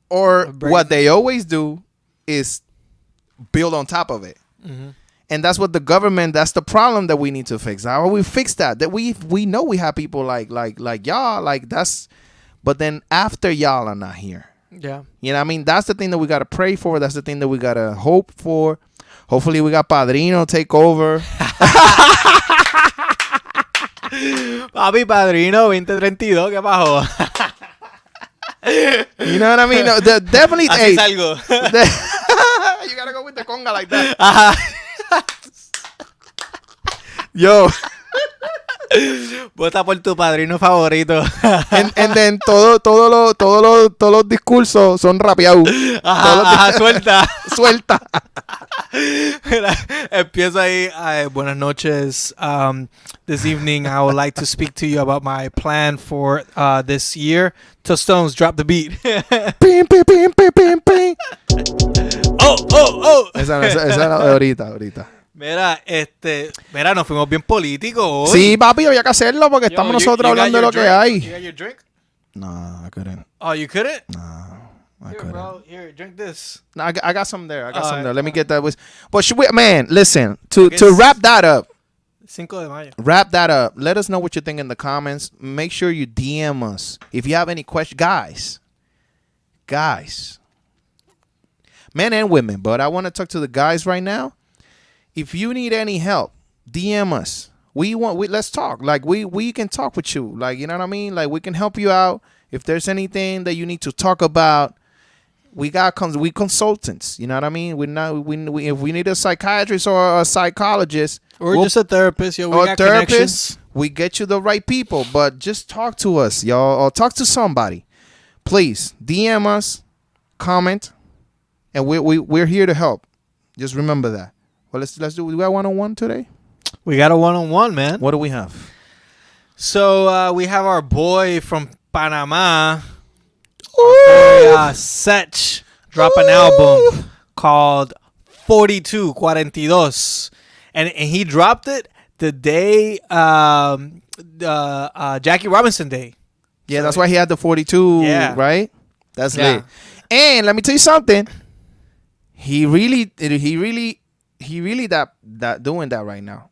or what they always do is build on top of it. And that's what that's the problem that we need to fix. How do we fix that? That we know we have people like y'all, like that's, but then after y'all are not here. Yeah. You know what I mean? That's the thing that we got to pray for. That's the thing that we got to hope for. Hopefully we got Padrino take over. Papi, Padrino 2032, ¿qué pasó? You know what I mean? No, definitely. Así salgo. You gotta go with the conga like that. Yo. Vota por tu padrino favorito. And then todos los discursos son rapeados. Suelta. Suelta. Mira, empiezo ahí. Buenas noches. This evening I would like to speak to you about my plan for this year. Tostones, drop the beat. Pim, pim, pim, pim, pim, pim. Oh. Esa ahorita. Mira, nos fuimos bien políticos hoy. Sí, papi, había que hacerlo porque estamos nosotros hablando de lo que hay. You got your drink? No, I couldn't. Oh, you couldn't? No, I couldn't. Bro, here, drink this. No, I got some there. Let me get that. But man, listen, to wrap that up. 5 de mayo. Wrap that up. Let us know what you think in the comments. Make sure you DM us if you have any questions. Guys, men and women, but I want to talk to the guys right now. If you need any help, DM us. Let's talk. Like we can talk with you. Like, you know what I mean? Like, we can help you out. If there's anything that you need to talk about, we consultants. You know what I mean? If we need a psychiatrist or a psychologist or just a therapist, we got connections. We get you the right people. But just talk to us, y'all, or talk to somebody. Please DM us, comment, and we're here to help. Just remember that. Well, let's do. We got one-on-one today. We got a one-on-one, man. What do we have? So we have our boy from Panama, Sech, drop an album called 42, and he dropped it the day Jackie Robinson Day. Yeah, that's why he had the 42. Yeah. Right. That's lit. And let me tell you something. He really that doing that right now,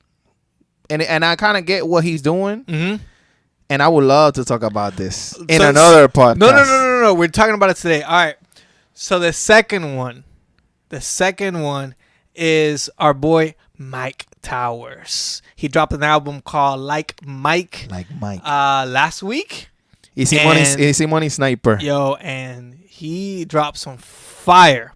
and I kind of get what he's doing. And I would love to talk about this in So- another podcast. No. We're talking about it today. All right. So the second one is our boy Mike Towers. He dropped an album called Like Mike. Like Mike. Last week. Easy money sniper. Yo, and he dropped some fire.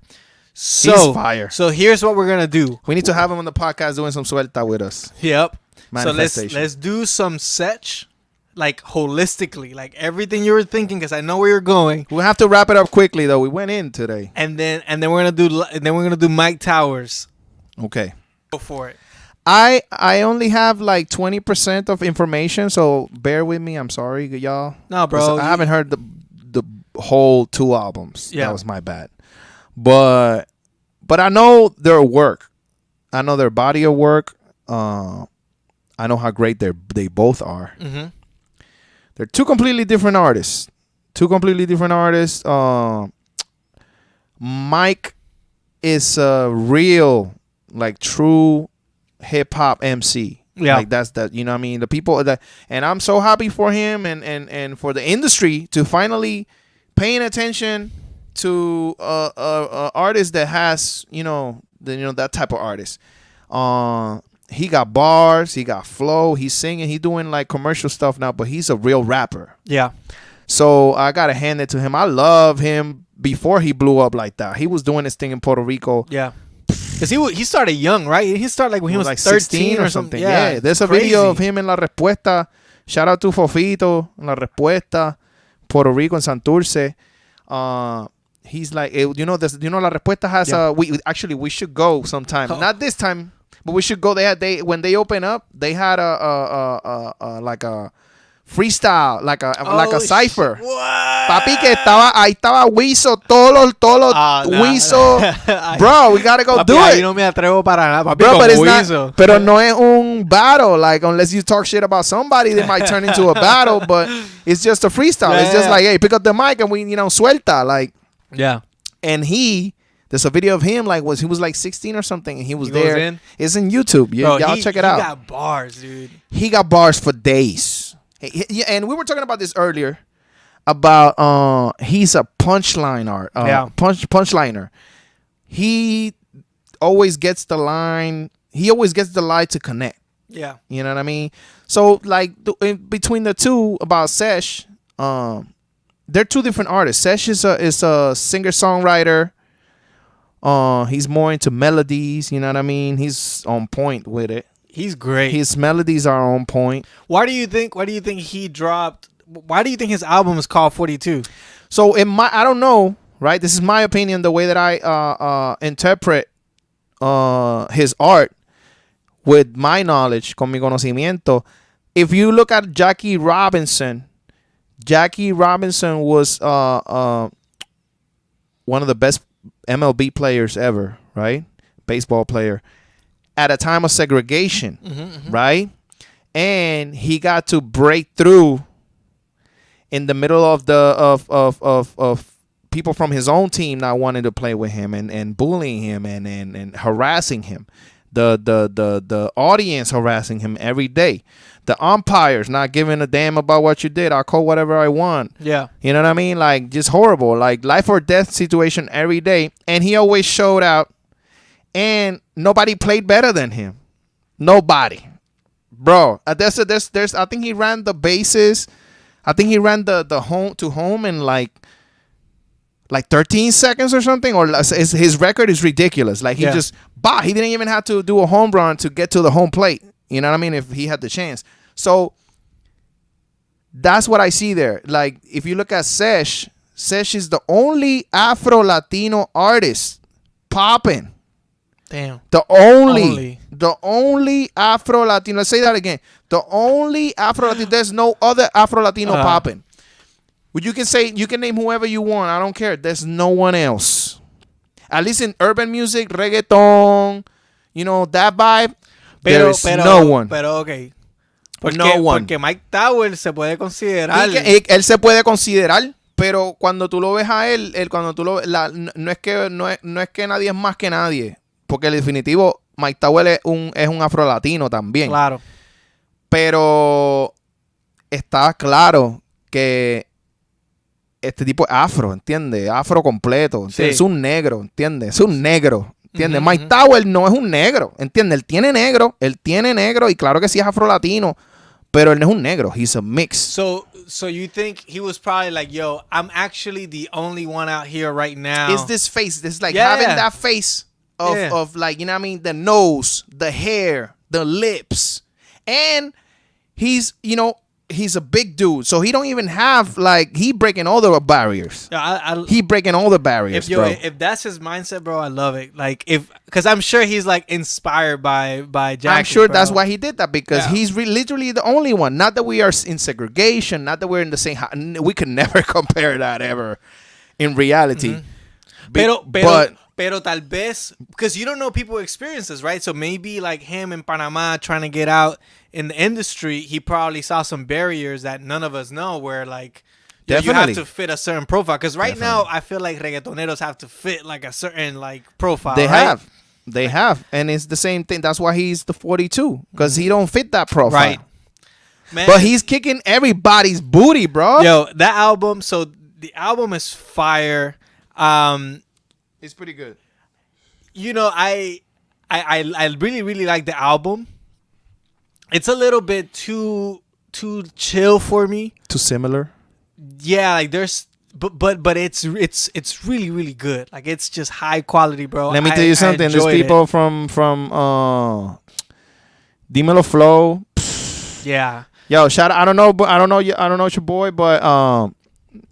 So, He's fire. So here's what we're gonna do. We need to have him on the podcast doing some suelta with us. Yep. So Manifestation. let's do some Sech, like holistically, like everything you were thinking, because I know where you're going. We'll have to wrap it up quickly though. We went in today. And then we're gonna do Mike Towers. Okay. Go for it. I only have like 20% of information, so bear with me. I'm sorry, y'all. No, bro. I haven't heard the whole 2 albums. Yeah. That was my bad. But I know their work. I know their body of work. I know how great they both are. Mm-hmm. They're 2 completely different artists. Mike is a real, like, true hip hop MC. Yeah. Like that's you know what I mean? The people that, and I'm so happy for him and for the industry to finally paying attention to artist that has, that type of artist. He got bars, he got flow, he's singing, he's doing like commercial stuff now, but he's a real rapper. Yeah. So I gotta hand it to him. I love him before he blew up like that. He was doing his thing in Puerto Rico. Yeah. Because he started young, right? He started like when he was like 13 16 or something. Yeah, there's a crazy. video of him in La Respuesta. Shout out to Fofito in La Respuesta, Puerto Rico in Santurce. He's like, La Respuesta has we should go sometime. Oh. Not this time, but we should go. When they open up, they had a like a freestyle, like a cipher. What? Papi, que ahí estaba Wiso, todos los Wiso. Bro, we gotta go Papi, do ahí it. no me atrevo para nada, papi, Bro, but it's Wiso. not. Pero no es un battle. Like, unless you talk shit about somebody, they might turn into a battle. But it's just a freestyle. Yeah, it's just yeah. like, hey, pick up the mic and we, suelta. Like, Yeah. and there's a video of him. Like, he was like 16 or something, and he was He goes there. in? It's in YouTube. Bro, Y'all check it out. He got bars, dude. He got bars for days. And we were talking about this earlier. About he's a punchline punchliner. He always gets the line. He always gets the line to connect. Yeah. You know what I mean? So like between the two about Sesh, they're 2 different artists. Sesh is a singer songwriter. He's more into melodies. You know what I mean? He's on point with it. He's great. His melodies are on point. Why do you think he dropped? Why do you think his album is called 42? So I don't know, right? This is my opinion, the way that I interpret his art with my knowledge, con mi conocimiento. If you look at Jackie Robinson was one of the best MLB players ever, right? Baseball player. At a time of segregation, right? And he got to break through in the middle of of people from his own team not wanting to play with him and bullying him and harassing him. The audience harassing him every day. The umpires not giving a damn about what you did. I'll call whatever I want. Yeah. You know what I mean? Like, just horrible. Like, life or death situation every day. And he always showed out. And nobody played better than him. Nobody. Bro, there's I think he ran the bases. I think he ran the home to home in like 13 seconds or something. Or his record is ridiculous. Like, he he didn't even have to do a home run to get to the home plate. You know what I mean? If he had the chance. So that's what I see there. Like, if you look at Sesh is the only Afro-Latino artist popping. Damn. The only Afro-Latino. Let's say that again. The only Afro-Latino. There's no other Afro-Latino popping. Well, you can name whoever you want. I don't care. There's no one else. At least in urban music, reggaeton, that vibe. There's no one. Pero okay. No one. Porque Mike Towers se puede considerar. Él se puede considerar. Pero cuando tú lo ves a él cuando tú lo no es que nadie es más que nadie. Porque en definitivo, Mike Tower es un afro-latino también. Claro. Pero está claro que este tipo es afro, ¿entiendes? Afro completo, ¿entiendes? Sí. Es un negro, ¿entiendes? Es un negro, ¿entiendes? Mike Tower no es un negro, ¿entiendes? Él tiene negro y claro que sí es afro-latino, pero él no es un negro, he's a mix. So you think he was probably like, yo, I'm actually the only one out here right now. It's this face, this like Yeah. having that face of, Yeah. of like, you know what I mean? The nose, the hair, the lips. And he's, you know, he's a big dude. So he don't even have like, he breaking all the barriers. Yeah, He breaking all the barriers, bro. if that's his mindset, bro, I love it. Like because I'm sure he's like inspired by Jackie. I'm sure bro. that's why he did that because Yeah. he's literally the only one. Not that we are in segregation, not that we're in the same. We could never compare that ever in reality. But Pero tal vez, because you don't know people's experiences, right? So maybe like him in Panama trying to get out in the industry, he probably saw some barriers that none of us know where like you have Definitely. to fit a certain profile. Because right now, I feel like reggaetoneros have to fit like a certain like profile, they right? have, and it's the same thing. That's why he's the 42 because he don't fit that profile. Right. Man, But he's kicking everybody's booty, bro. yo, that album, so the album is fire. It's pretty good. You know, I really really like the album. It's a little bit too chill for me. Too similar. Yeah, like there's but it's really really good. Like it's just high quality, bro. Let me tell you something. There's enjoyed people it. from Dímelo Flow. Yeah. Yo, shout out. I don't know your boy, but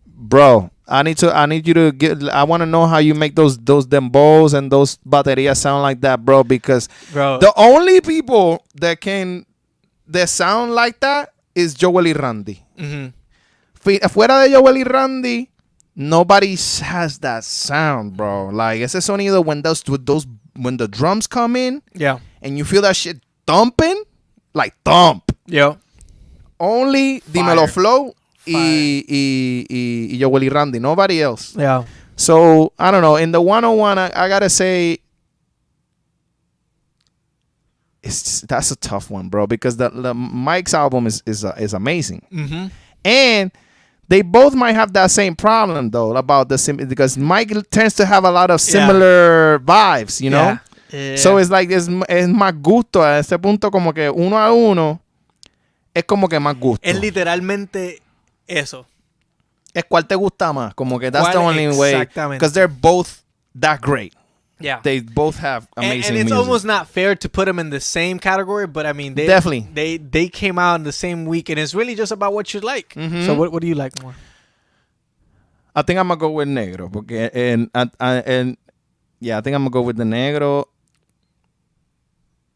bro, I need you to get. I want to know how you make those dembos and those baterias sound like that, bro. Because Bro. the only people that sound like that is Joel y Randy. Mhm. Fuera de Joel y Randy, nobody has that sound, bro. Like ese sonido when the drums come in Yeah. and you feel that shit thumping, like thump. Yo. Only Fire. Dímelo Flow Fire. y Joel y Randy. Nobody else. Yeah. So, I don't know. In the 101, I got to say, that's a tough one, bro. Because the Mike's album is amazing. Mhm. And they both might have that same problem, though, about because Mike tends to have a lot of similar vibes, you know? Yeah. So it's like, es más gusto a ese punto como que uno a uno. Es como que más gusto. Es literalmente eso. Es cuál te gusta más. Como que that's the ¿Cuál only way. exactamente? Because they're both that great. Yeah. They both have amazing and it's music. almost not fair to put them in the same category, but I mean, Definitely. they came out in the same week, and it's really just about what you like. Mhm. So what do you like more? I think I'm going to go with Negro. Porque, yeah, I think I'm going to go with the Negro.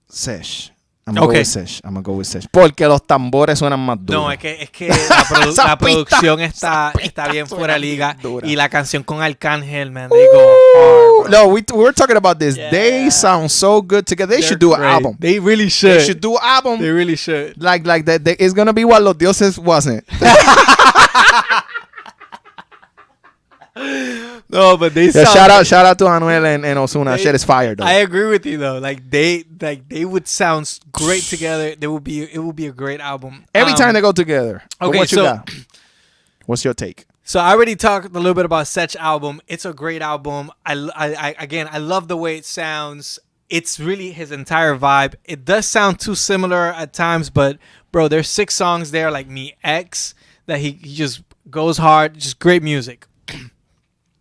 Sesh. I'm going to go with Sesh. Porque los tambores suenan más duros. No, es que la producción está bien fuera de liga. dura. Y la canción con Arcángel, man, they go hard, bro. No, we were talking about this. Yeah. They sound so good together. They should do an Great. album. They really should. They should do an album. They really should. Like that. It's gonna be what Los Dioses wasn't. No, but they Yeah, sound. shout out to Anuel and Ozuna. Shit is fire though. I agree with you though. Like they would sound it together. It would be a great album. Every time they go together. But okay, what you so- got? What's your take? So I already talked a little bit about Setch album. It's a great album. I love the way it sounds. It's really his entire vibe. It does sound too similar at times, but bro, there's 6 songs there like Me X that he just goes hard. Just great music.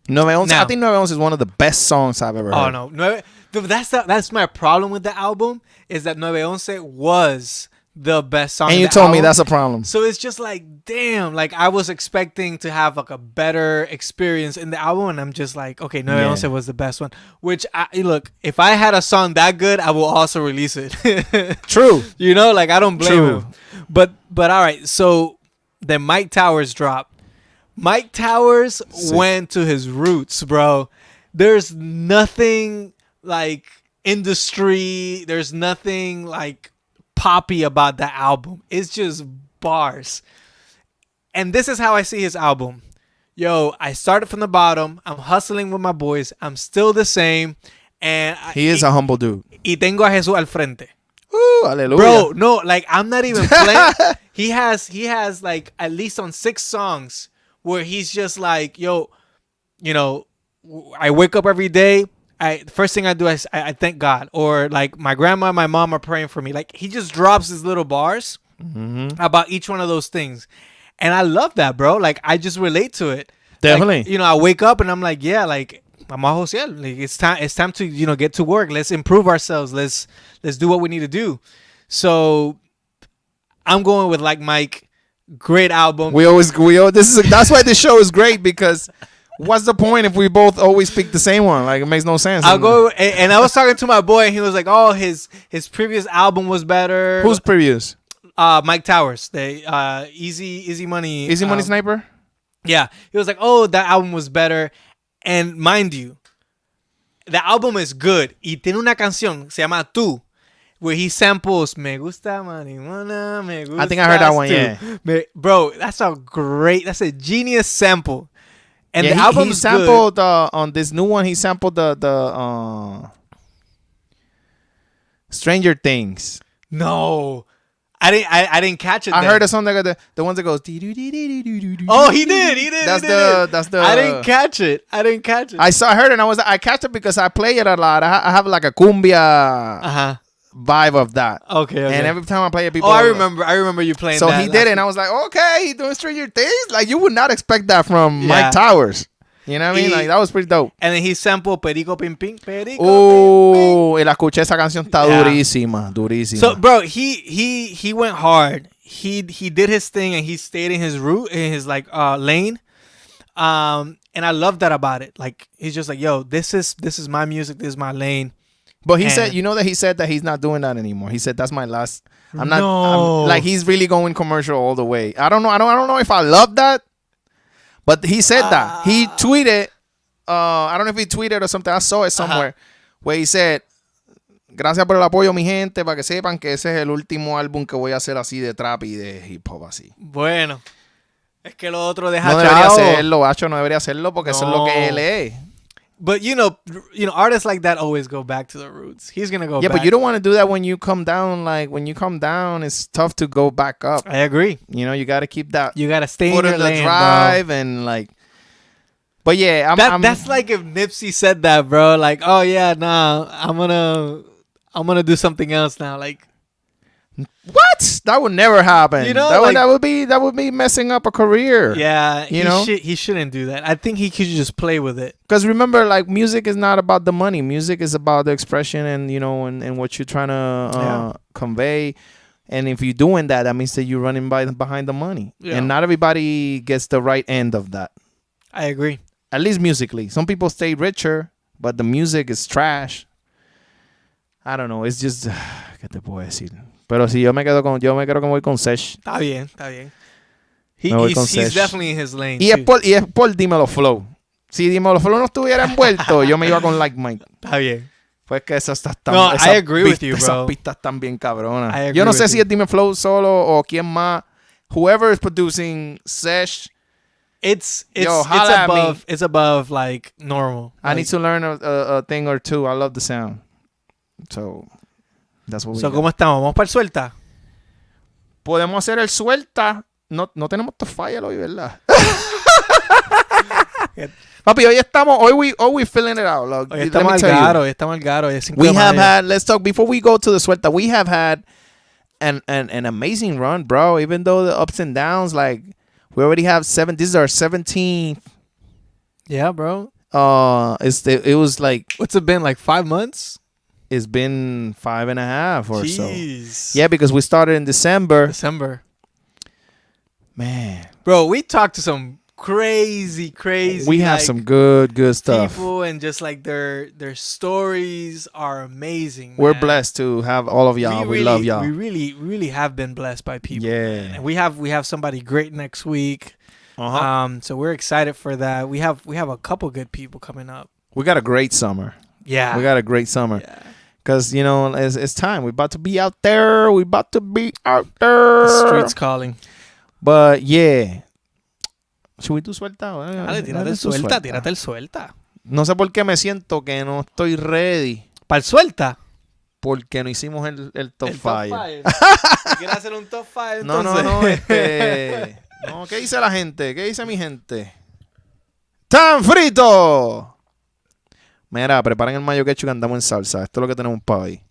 911. Now- I think 911 is one of the best songs I've ever heard. Oh no, that's my problem with the album is that 911 was the best song. And in you the told me album. that's a problem. So it's just like, damn, like I was expecting to have like a better experience in the album, and I'm just like, okay, no, Yeah. was the best one. Which look, if I had a song that good, I will also release it. True. You know, like I don't blame True. him. But all right, so then Mike Towers dropped. Mike Towers went to his roots, bro. There's nothing like industry. There's nothing like poppy about that album. It's just bars. And this is how I see his album. Yo, I started from the bottom. I'm hustling with my boys. I'm still the same. And He is a humble dude. y tengo a Jesús al frente. Ooh, hallelujah. Bro, no, like I'm not even playing. He has like at least on 6 songs where he's just like, yo, you know, I wake up every day. The first thing I do is I thank God, or like my grandma and my mom are praying for me. Like he just drops his little bars about each one of those things, and I love that, bro. Like I just relate to it. Definitely. Like, I wake up and I'm like, yeah, like Mama Josiel, like it's time to get to work. Let's improve ourselves. Let's do what we need to do. So I'm going with like Mike. Great album. That's why this show is great, because what's the point if we both always pick the same one? Like it makes no sense. I'll go, and I was talking to my boy, and he was like, "Oh, his previous album was better." Who's previous? Mike Towers, the Easy Money, Easy Money Sniper. Yeah, he was like, "Oh, that album was better," and mind you, the album is good. Y tiene una canción se llama Tú, where he samples "Me gusta marihuana, me gusta." I think I heard that one. Yeah, bro, that's a genius sample. And yeah, the album he sampled on this new one. He sampled the Stranger Things. No, I didn't catch it. I heard a song that the ones that goes. Oh, he did. That's the. I didn't catch it. I heard it. And I catch it because I play it a lot. I have like a cumbia vibe of that. Okay. And every time I play it, people. Oh, I remember you playing. So that he did it, and I was like, okay, he's doing Stranger Things. Like you would not expect that from Mike Towers. You know what I mean? Like that was pretty dope. And then he sampled Perico Pim Pim. Perico. Oh, y la escuché, esa canción está durísima. So, bro, he went hard. He did his thing, and he stayed in his route, in his like lane. And I love that about it. Like he's just like, yo, this is my music. This is my lane. But he said, he said that he's not doing that anymore. He said that's my last. I'm not. No. Like he's really going commercial all the way. I don't know. I don't know if I love that. But he said that. He tweeted. I don't know if he tweeted or something. I saw it somewhere where he said, "Gracias por el apoyo, mi gente, para que sepan que ese es el último álbum que voy a hacer así de trap y de hip hop así." Bueno, es que lo otro deja no debería hacerlo, Bacho, no debería hacerlo porque eso es lo que él es. But artists like that always go back to the roots. He's gonna go back. Yeah, but you don't want to do that when you come down. Like when you come down, it's tough to go back up. I agree. You got to keep that. You got to stay in your your the lane, drive, bro. and like. But yeah, that's like if Nipsey said that, bro. Like, oh yeah, nah, I'm gonna do something else now. Like, what? That would never happen. That would be messing up a career. Yeah, he shouldn't do that. I think he could just play with it. Because remember, like music is not about the money. Music is about the expression and and what you're trying to convey. And if you're doing that, that means that you're running behind the money. Yeah. And not everybody gets the right end of that. I agree. At least musically. Some people stay richer, but the music is trash. I don't know. It's just... ¿Qué te puedo decir? Pero si yo me creo que voy con Sesh. Está bien. He's definitely in his lane. Y es por Dímelo Flow. Si Dímelo Flow no estuviera envuelto, yo me iba con Like Mike. Está bien. Pues que esas I agree with you, bro. Esas pistas están bien cabronas. Yo no sé si es Dímelo Flow solo o quién más. Whoever is producing Sesh... It's above like normal. I need to learn a thing or two. I love the sound. So that's what we got. ¿Cómo estamos? ¿Vamos para el suelta? Podemos hacer el suelta. No tenemos to fire hoy, ¿verdad? Papi, hoy we filling it out. Look, hoy estamos al garo. We have had, let's talk, before we go to the suelta, we have had an amazing run, bro. Even though the ups and downs, like, we already have this is our 17th. Yeah, bro. It was like... What's it been, like 5 months? It's been 5.5 or Jeez. so. Yeah, because we started in December. Man. Bro, we talked to some crazy. We have some good stuff. People, and just like their stories are amazing. We're blessed to have all of y'all. We love y'all. We really have been blessed by people. Yeah. And we have somebody great next week. So we're excited for that. We have a couple good people coming up. We got a great summer. Yeah. We got a great summer. Yeah. Because, it's time. We're about to be out there. The streets calling. But, yeah. Should we do suelta? Dale, tírate el suelta. No sé por qué me siento que no estoy ready. ¿Para el suelta? porque no hicimos el top 5. ¿Quieres hacer un top 5? No, no. No, ¿qué dice la gente? ¿Qué dice mi gente? ¡Tan frito! Mira, preparen el mayo ketchup que andamos en salsa. Esto es lo que tenemos para hoy.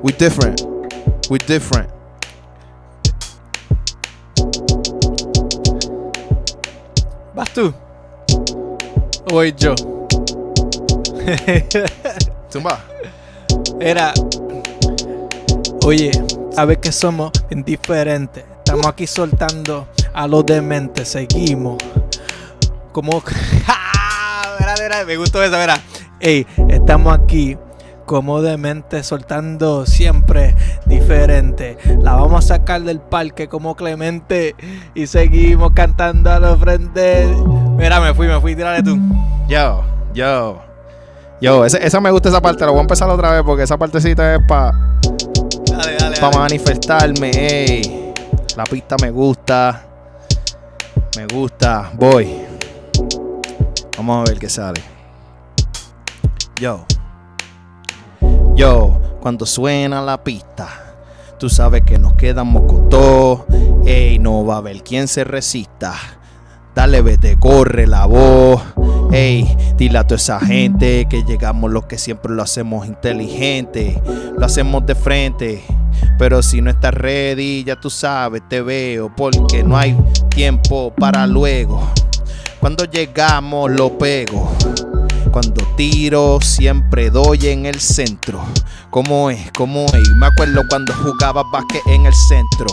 We different. ¿Vas tú? ¿O voy yo? Zumba. Era... Oye, sabes que somos indiferentes. Estamos aquí soltando a los dementes. Seguimos. Como... Verá, me gustó esa, verá. Ey, estamos aquí como demente, soltando siempre diferente. La vamos a sacar del parque como Clemente y seguimos cantando a los frentes. Mira, me fui, tírale tú. Yo, esa me gusta esa parte. La voy a empezar otra vez porque esa partecita es para manifestarme. Ey, la pista me gusta. Voy. Vamos a ver qué sale. Yo, cuando suena la pista, tú sabes que nos quedamos con todo. Ey, no va a haber quien se resista. Dale, vete, corre la voz. Ey, dile a toda esa gente que llegamos los que siempre lo hacemos inteligente. Lo hacemos de frente. Pero si no estás ready, ya tú sabes, te veo. Porque no hay tiempo para luego. Cuando llegamos lo pego. Cuando tiro siempre doy en el centro. ¿Cómo es? Me acuerdo cuando jugaba básquet en el centro.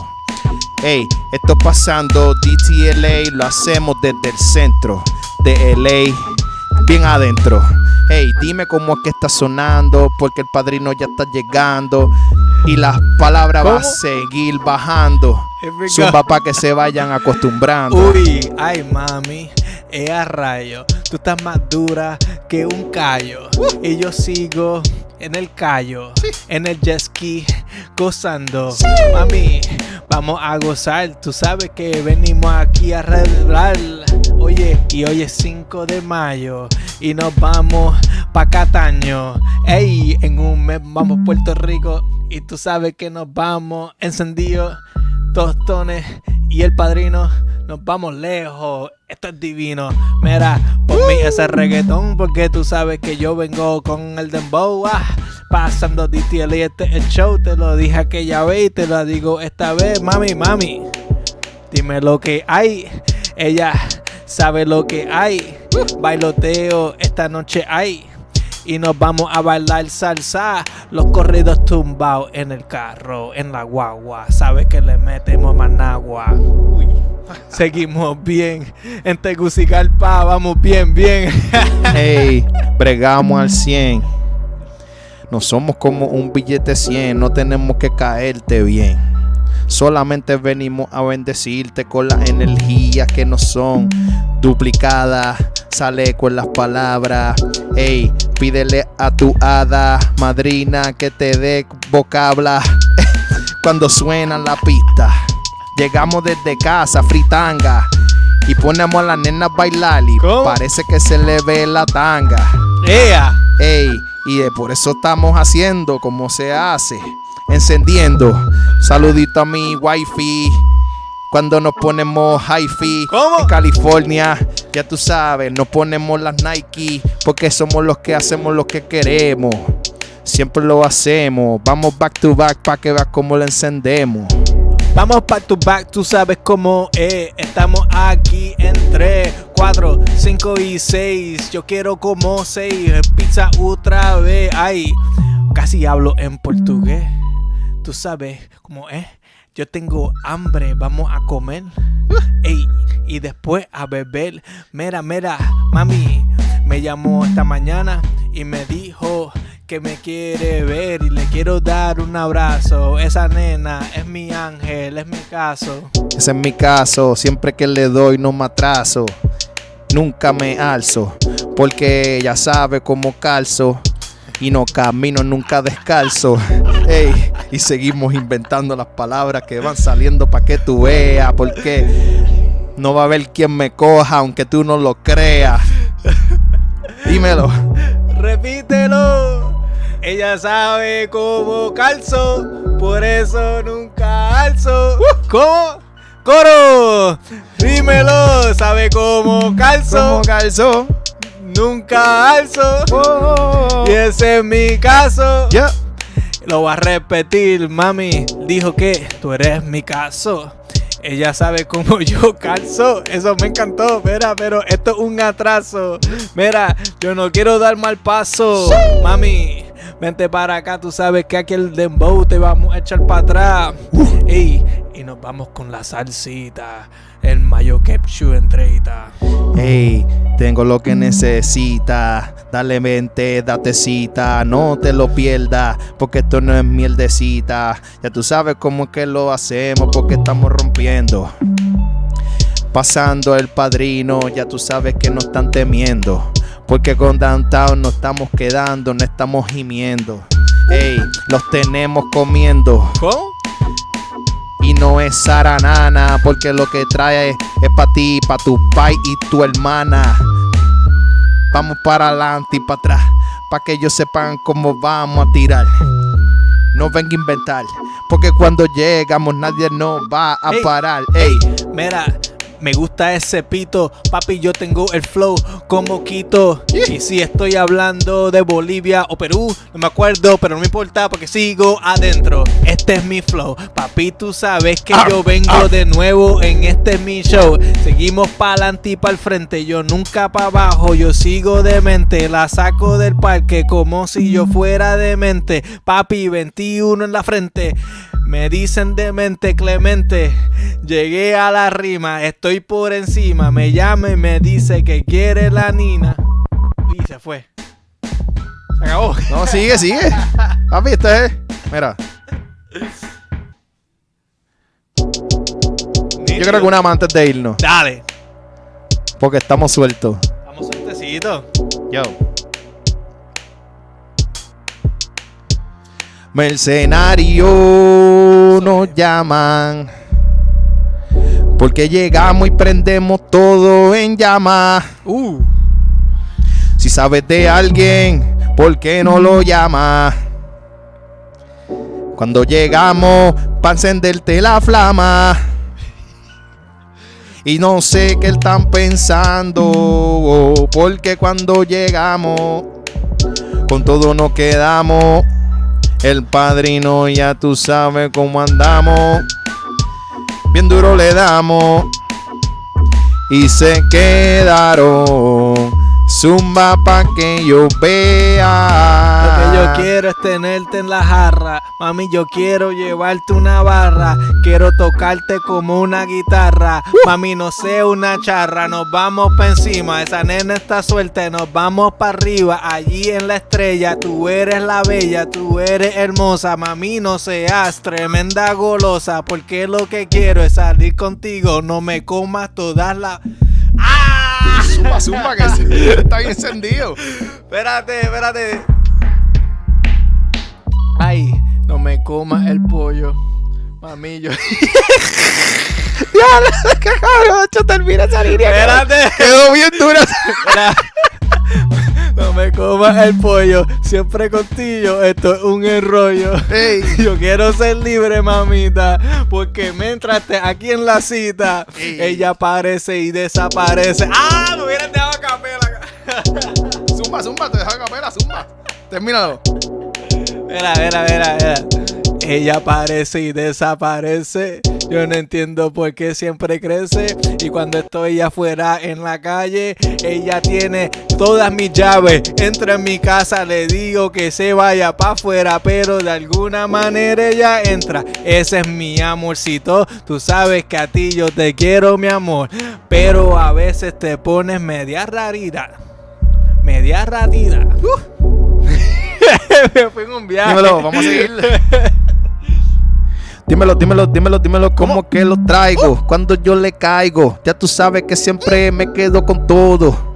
Ey, esto pasando DTLA, lo hacemos desde el centro de LA, bien adentro. Hey, dime cómo es que está sonando, porque el padrino ya está llegando y las palabras van a seguir bajando. Zumba para que se vayan acostumbrando. Uy, ay mami, a rayo, tú estás más dura que un callo. Y yo sigo en el callo, en el jet ski, gozando. Mami, vamos a gozar, tú sabes que venimos aquí a celebrar. Oye, y hoy es 5 de mayo y nos vamos pa' Cataño. Ey, en un mes vamos a Puerto Rico y tú sabes que nos vamos encendidos, tostones y el padrino. Nos vamos lejos, esto es divino. Mira, ponme ese reggaetón porque tú sabes que yo vengo con el dembow. Pasando DTLA, este es el show. Te lo dije aquella vez y te lo digo esta vez. Mami, dime lo que hay. Ella sabe lo que hay. Bailoteo esta noche hay. Y nos vamos a bailar salsa. Los corridos tumbados en el carro, en la guagua. Sabes que le metemos managua. Uy. Seguimos bien en Tegucigalpa, vamos bien. Hey, bregamos al 100. No somos como un billete 100, no tenemos que caerte bien. Solamente venimos a bendecirte con las energías que no son duplicadas. Sale con las palabras. Ey, pídele a tu hada madrina que te dé vocabla. Cuando suena la pista, llegamos desde casa, fritanga, y ponemos a las nenas a bailar y parece que se le ve la tanga. Ey, y por eso estamos haciendo como se hace, encendiendo. Saludito a mi wifi. Cuando nos ponemos hi-fi en California, ya tú sabes, nos ponemos las Nike, porque somos los que hacemos lo que queremos. Siempre lo hacemos. Vamos back to back para que veas cómo lo encendemos. Vamos back to back, tú sabes cómo es. Estamos aquí en 3, 4, 5 y 6. Yo quiero como 6. Pizza otra vez. Ay, casi hablo en portugués. Tú sabes cómo es. Yo tengo hambre, vamos a comer. Ey, y después a beber. Mira, mami me llamó esta mañana y me dijo que me quiere ver y le quiero dar un abrazo. Esa nena es mi ángel, es mi caso. Ese es mi caso, siempre que le doy no me atraso. Nunca me alzo, porque ella sabe cómo calzo. Y no camino nunca descalzo. Ey, y seguimos inventando las palabras que van saliendo para que tú veas. Porque No va a haber quien me coja, aunque tú no lo creas. Dímelo. Repítelo. Ella sabe cómo calzo, por eso nunca alzo. ¿Cómo? ¡Coro! Dímelo, sabe cómo calzo. ¿Cómo calzo? Nunca alzo. Oh. Y ese es mi caso. Yeah. Lo voy a repetir, mami. Dijo que tú eres mi caso. Ella sabe cómo yo calzo. Eso me encantó. Mira, pero esto es un atraso. Mira, yo no quiero dar mal paso. Mami, vente para acá. Tú sabes que aquí el dembow te vamos a echar para atrás. Ey, y nos vamos con la salsita. El mayo ketchup entreita. Hey, tengo lo que necesitas. Dale mente, date cita. No te lo pierdas, porque esto no es mierdecita. Ya tú sabes cómo es que lo hacemos, porque estamos rompiendo. Pasando el padrino, ya tú sabes que no están temiendo. Porque con Downtown nos estamos quedando, no estamos gimiendo. Hey, los tenemos comiendo. ¿Cómo? Y no es zaranana, porque lo que trae es para ti, para tu pai y tu hermana. Vamos para adelante y para atrás, para que ellos sepan cómo vamos a tirar. No venga a inventar, porque cuando llegamos nadie nos va a parar. Ey, mira, me gusta ese pito, papi, yo tengo el flow como Quito. Y si estoy hablando de Bolivia o Perú, no me acuerdo, pero no me importa porque sigo adentro. Este es mi flow, papi, tú sabes que yo vengo de nuevo en este mi show. Seguimos para adelante y para el frente, yo nunca para abajo, yo sigo demente. La saco del parque como si yo fuera demente. Papi, 21 en la frente. Me dicen demente Clemente, llegué a la rima, estoy por encima. Me llama y me dice que quiere la nina. Y se fue. Se acabó. no, sigue. Papi, esto es. Mira. Yo creo que una más antes de irnos. Dale. Porque estamos sueltos. Vamos sueltecitos. Yo. Mercenarios nos llaman, porque llegamos y prendemos todo en llamas. Si sabes de alguien, ¿por qué no lo llamas? Cuando llegamos, para encenderte la flama. Y no sé qué están pensando, porque cuando llegamos, con todo nos quedamos. El padrino, ya tú sabes cómo andamos. Bien duro le damos. Y se quedaron. Zumba pa' que yo vea. Lo que yo quiero es tenerte en la jarra. Mami, yo quiero llevarte una barra. Quiero tocarte como una guitarra. Mami, no sé, una charra. Nos vamos pa' encima. Esa nena está suelta y nos vamos pa' arriba. Allí en la estrella. Tú eres la bella, tú eres hermosa. Mami, no seas tremenda golosa. Porque lo que quiero es salir contigo. No me comas todas las... ¡Ah! Zumba, que está bien encendido. Espérate. Ay, no me comas el pollo. Mami, yo... Diablo, qué cabrón, termina esa línea. Espérate. Quedó bien dura. No me comas el pollo. Siempre contigo, esto es un enrollo. Ey. Yo quiero ser libre, mamita, porque me entraste aquí en la cita. Ey. Ella aparece y desaparece. ¡Ah! Me hubieran dejado a capela. Zumba, te deja capela, zumba. Termínalo. Mira. Ella aparece y desaparece. Yo no entiendo por qué siempre crece. Y cuando estoy afuera en la calle, ella tiene todas mis llaves. Entra en mi casa, le digo que se vaya para afuera, pero de alguna manera ella entra. Ese es mi amorcito. Tú sabes que a ti yo te quiero, mi amor, pero a veces te pones media rarita. Me fui en un viaje. Dímelo, vamos a seguir. Dímelo, ¿cómo que lo traigo? Cuando yo le caigo, ya tú sabes que siempre me quedo con todo.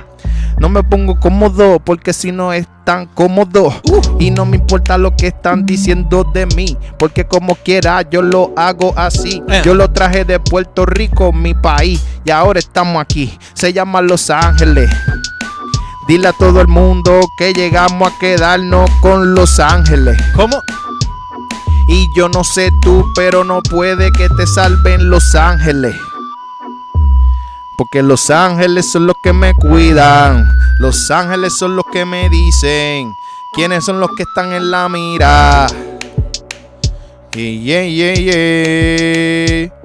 No me pongo cómodo porque si no es tan cómodo. Y no me importa lo que están diciendo de mí, porque como quiera yo lo hago así. Yo lo traje de Puerto Rico, mi país, y ahora estamos aquí. Se llama Los Ángeles. Dile a todo el mundo que llegamos a quedarnos con Los Ángeles. ¿Cómo? Y yo no sé tú, pero no puede que te salven Los Ángeles. Porque Los Ángeles son los que me cuidan. Los Ángeles son los que me dicen quiénes son los que están en la mira. Y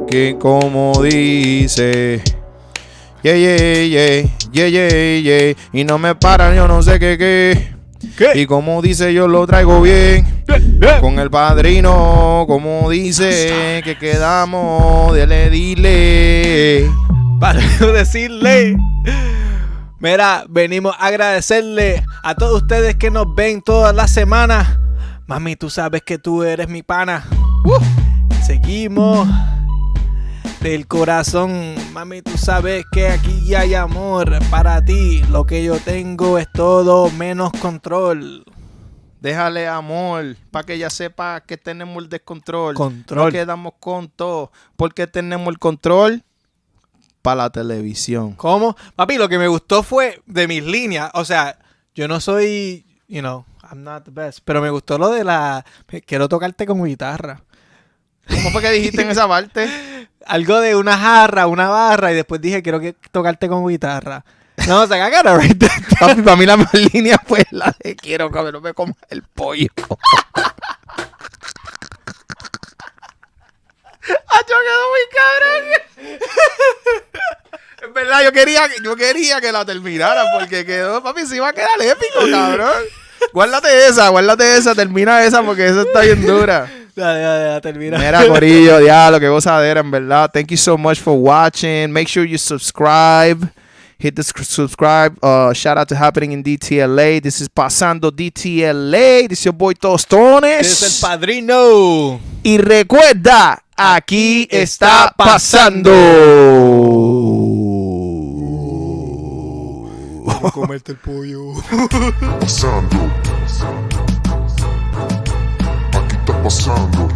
que como dice. Y no me paran, yo no sé qué. Y como dice, yo lo traigo bien. Con el padrino, como dice, que quedamos, dile. Para decirle, mira, venimos a agradecerle a todos ustedes que nos ven todas las semanas. Mami, tú sabes que tú eres mi pana. Seguimos del corazón. Mami, tú sabes que aquí hay amor para ti. Lo que yo tengo es todo menos control. Déjale amor, para que ella sepa que tenemos el descontrol. Control. No quedamos con todo, porque tenemos el control para la televisión. ¿Cómo? Papi, lo que me gustó fue de mis líneas. O sea, yo no soy, I'm not the best. Pero me gustó lo de quiero tocarte con guitarra. ¿Cómo fue que dijiste en esa parte? Algo de una jarra, una barra, y después dije, quiero tocarte con guitarra. No, o sea, cara, right there. Papi, para mí la mejor línea fue la de quiero que no me comas el pollo. Yo quedó muy cabrón. En verdad, yo quería que la terminara porque quedó, papi, se iba a quedar épico, cabrón. Guárdate esa, termina esa porque esa está bien dura. Ya, termina. Mira, corillo, diablo, qué gozadera, en verdad. Thank you so much for watching. Make sure you subscribe. Hit the subscribe. Shout out to Happening in DTLA. This is Pasando DTLA. This is your boy Tostones. This is el padrino. Y recuerda, aquí está pasando. Vamos a comerte el pollo. Pasando. Aquí está pasando.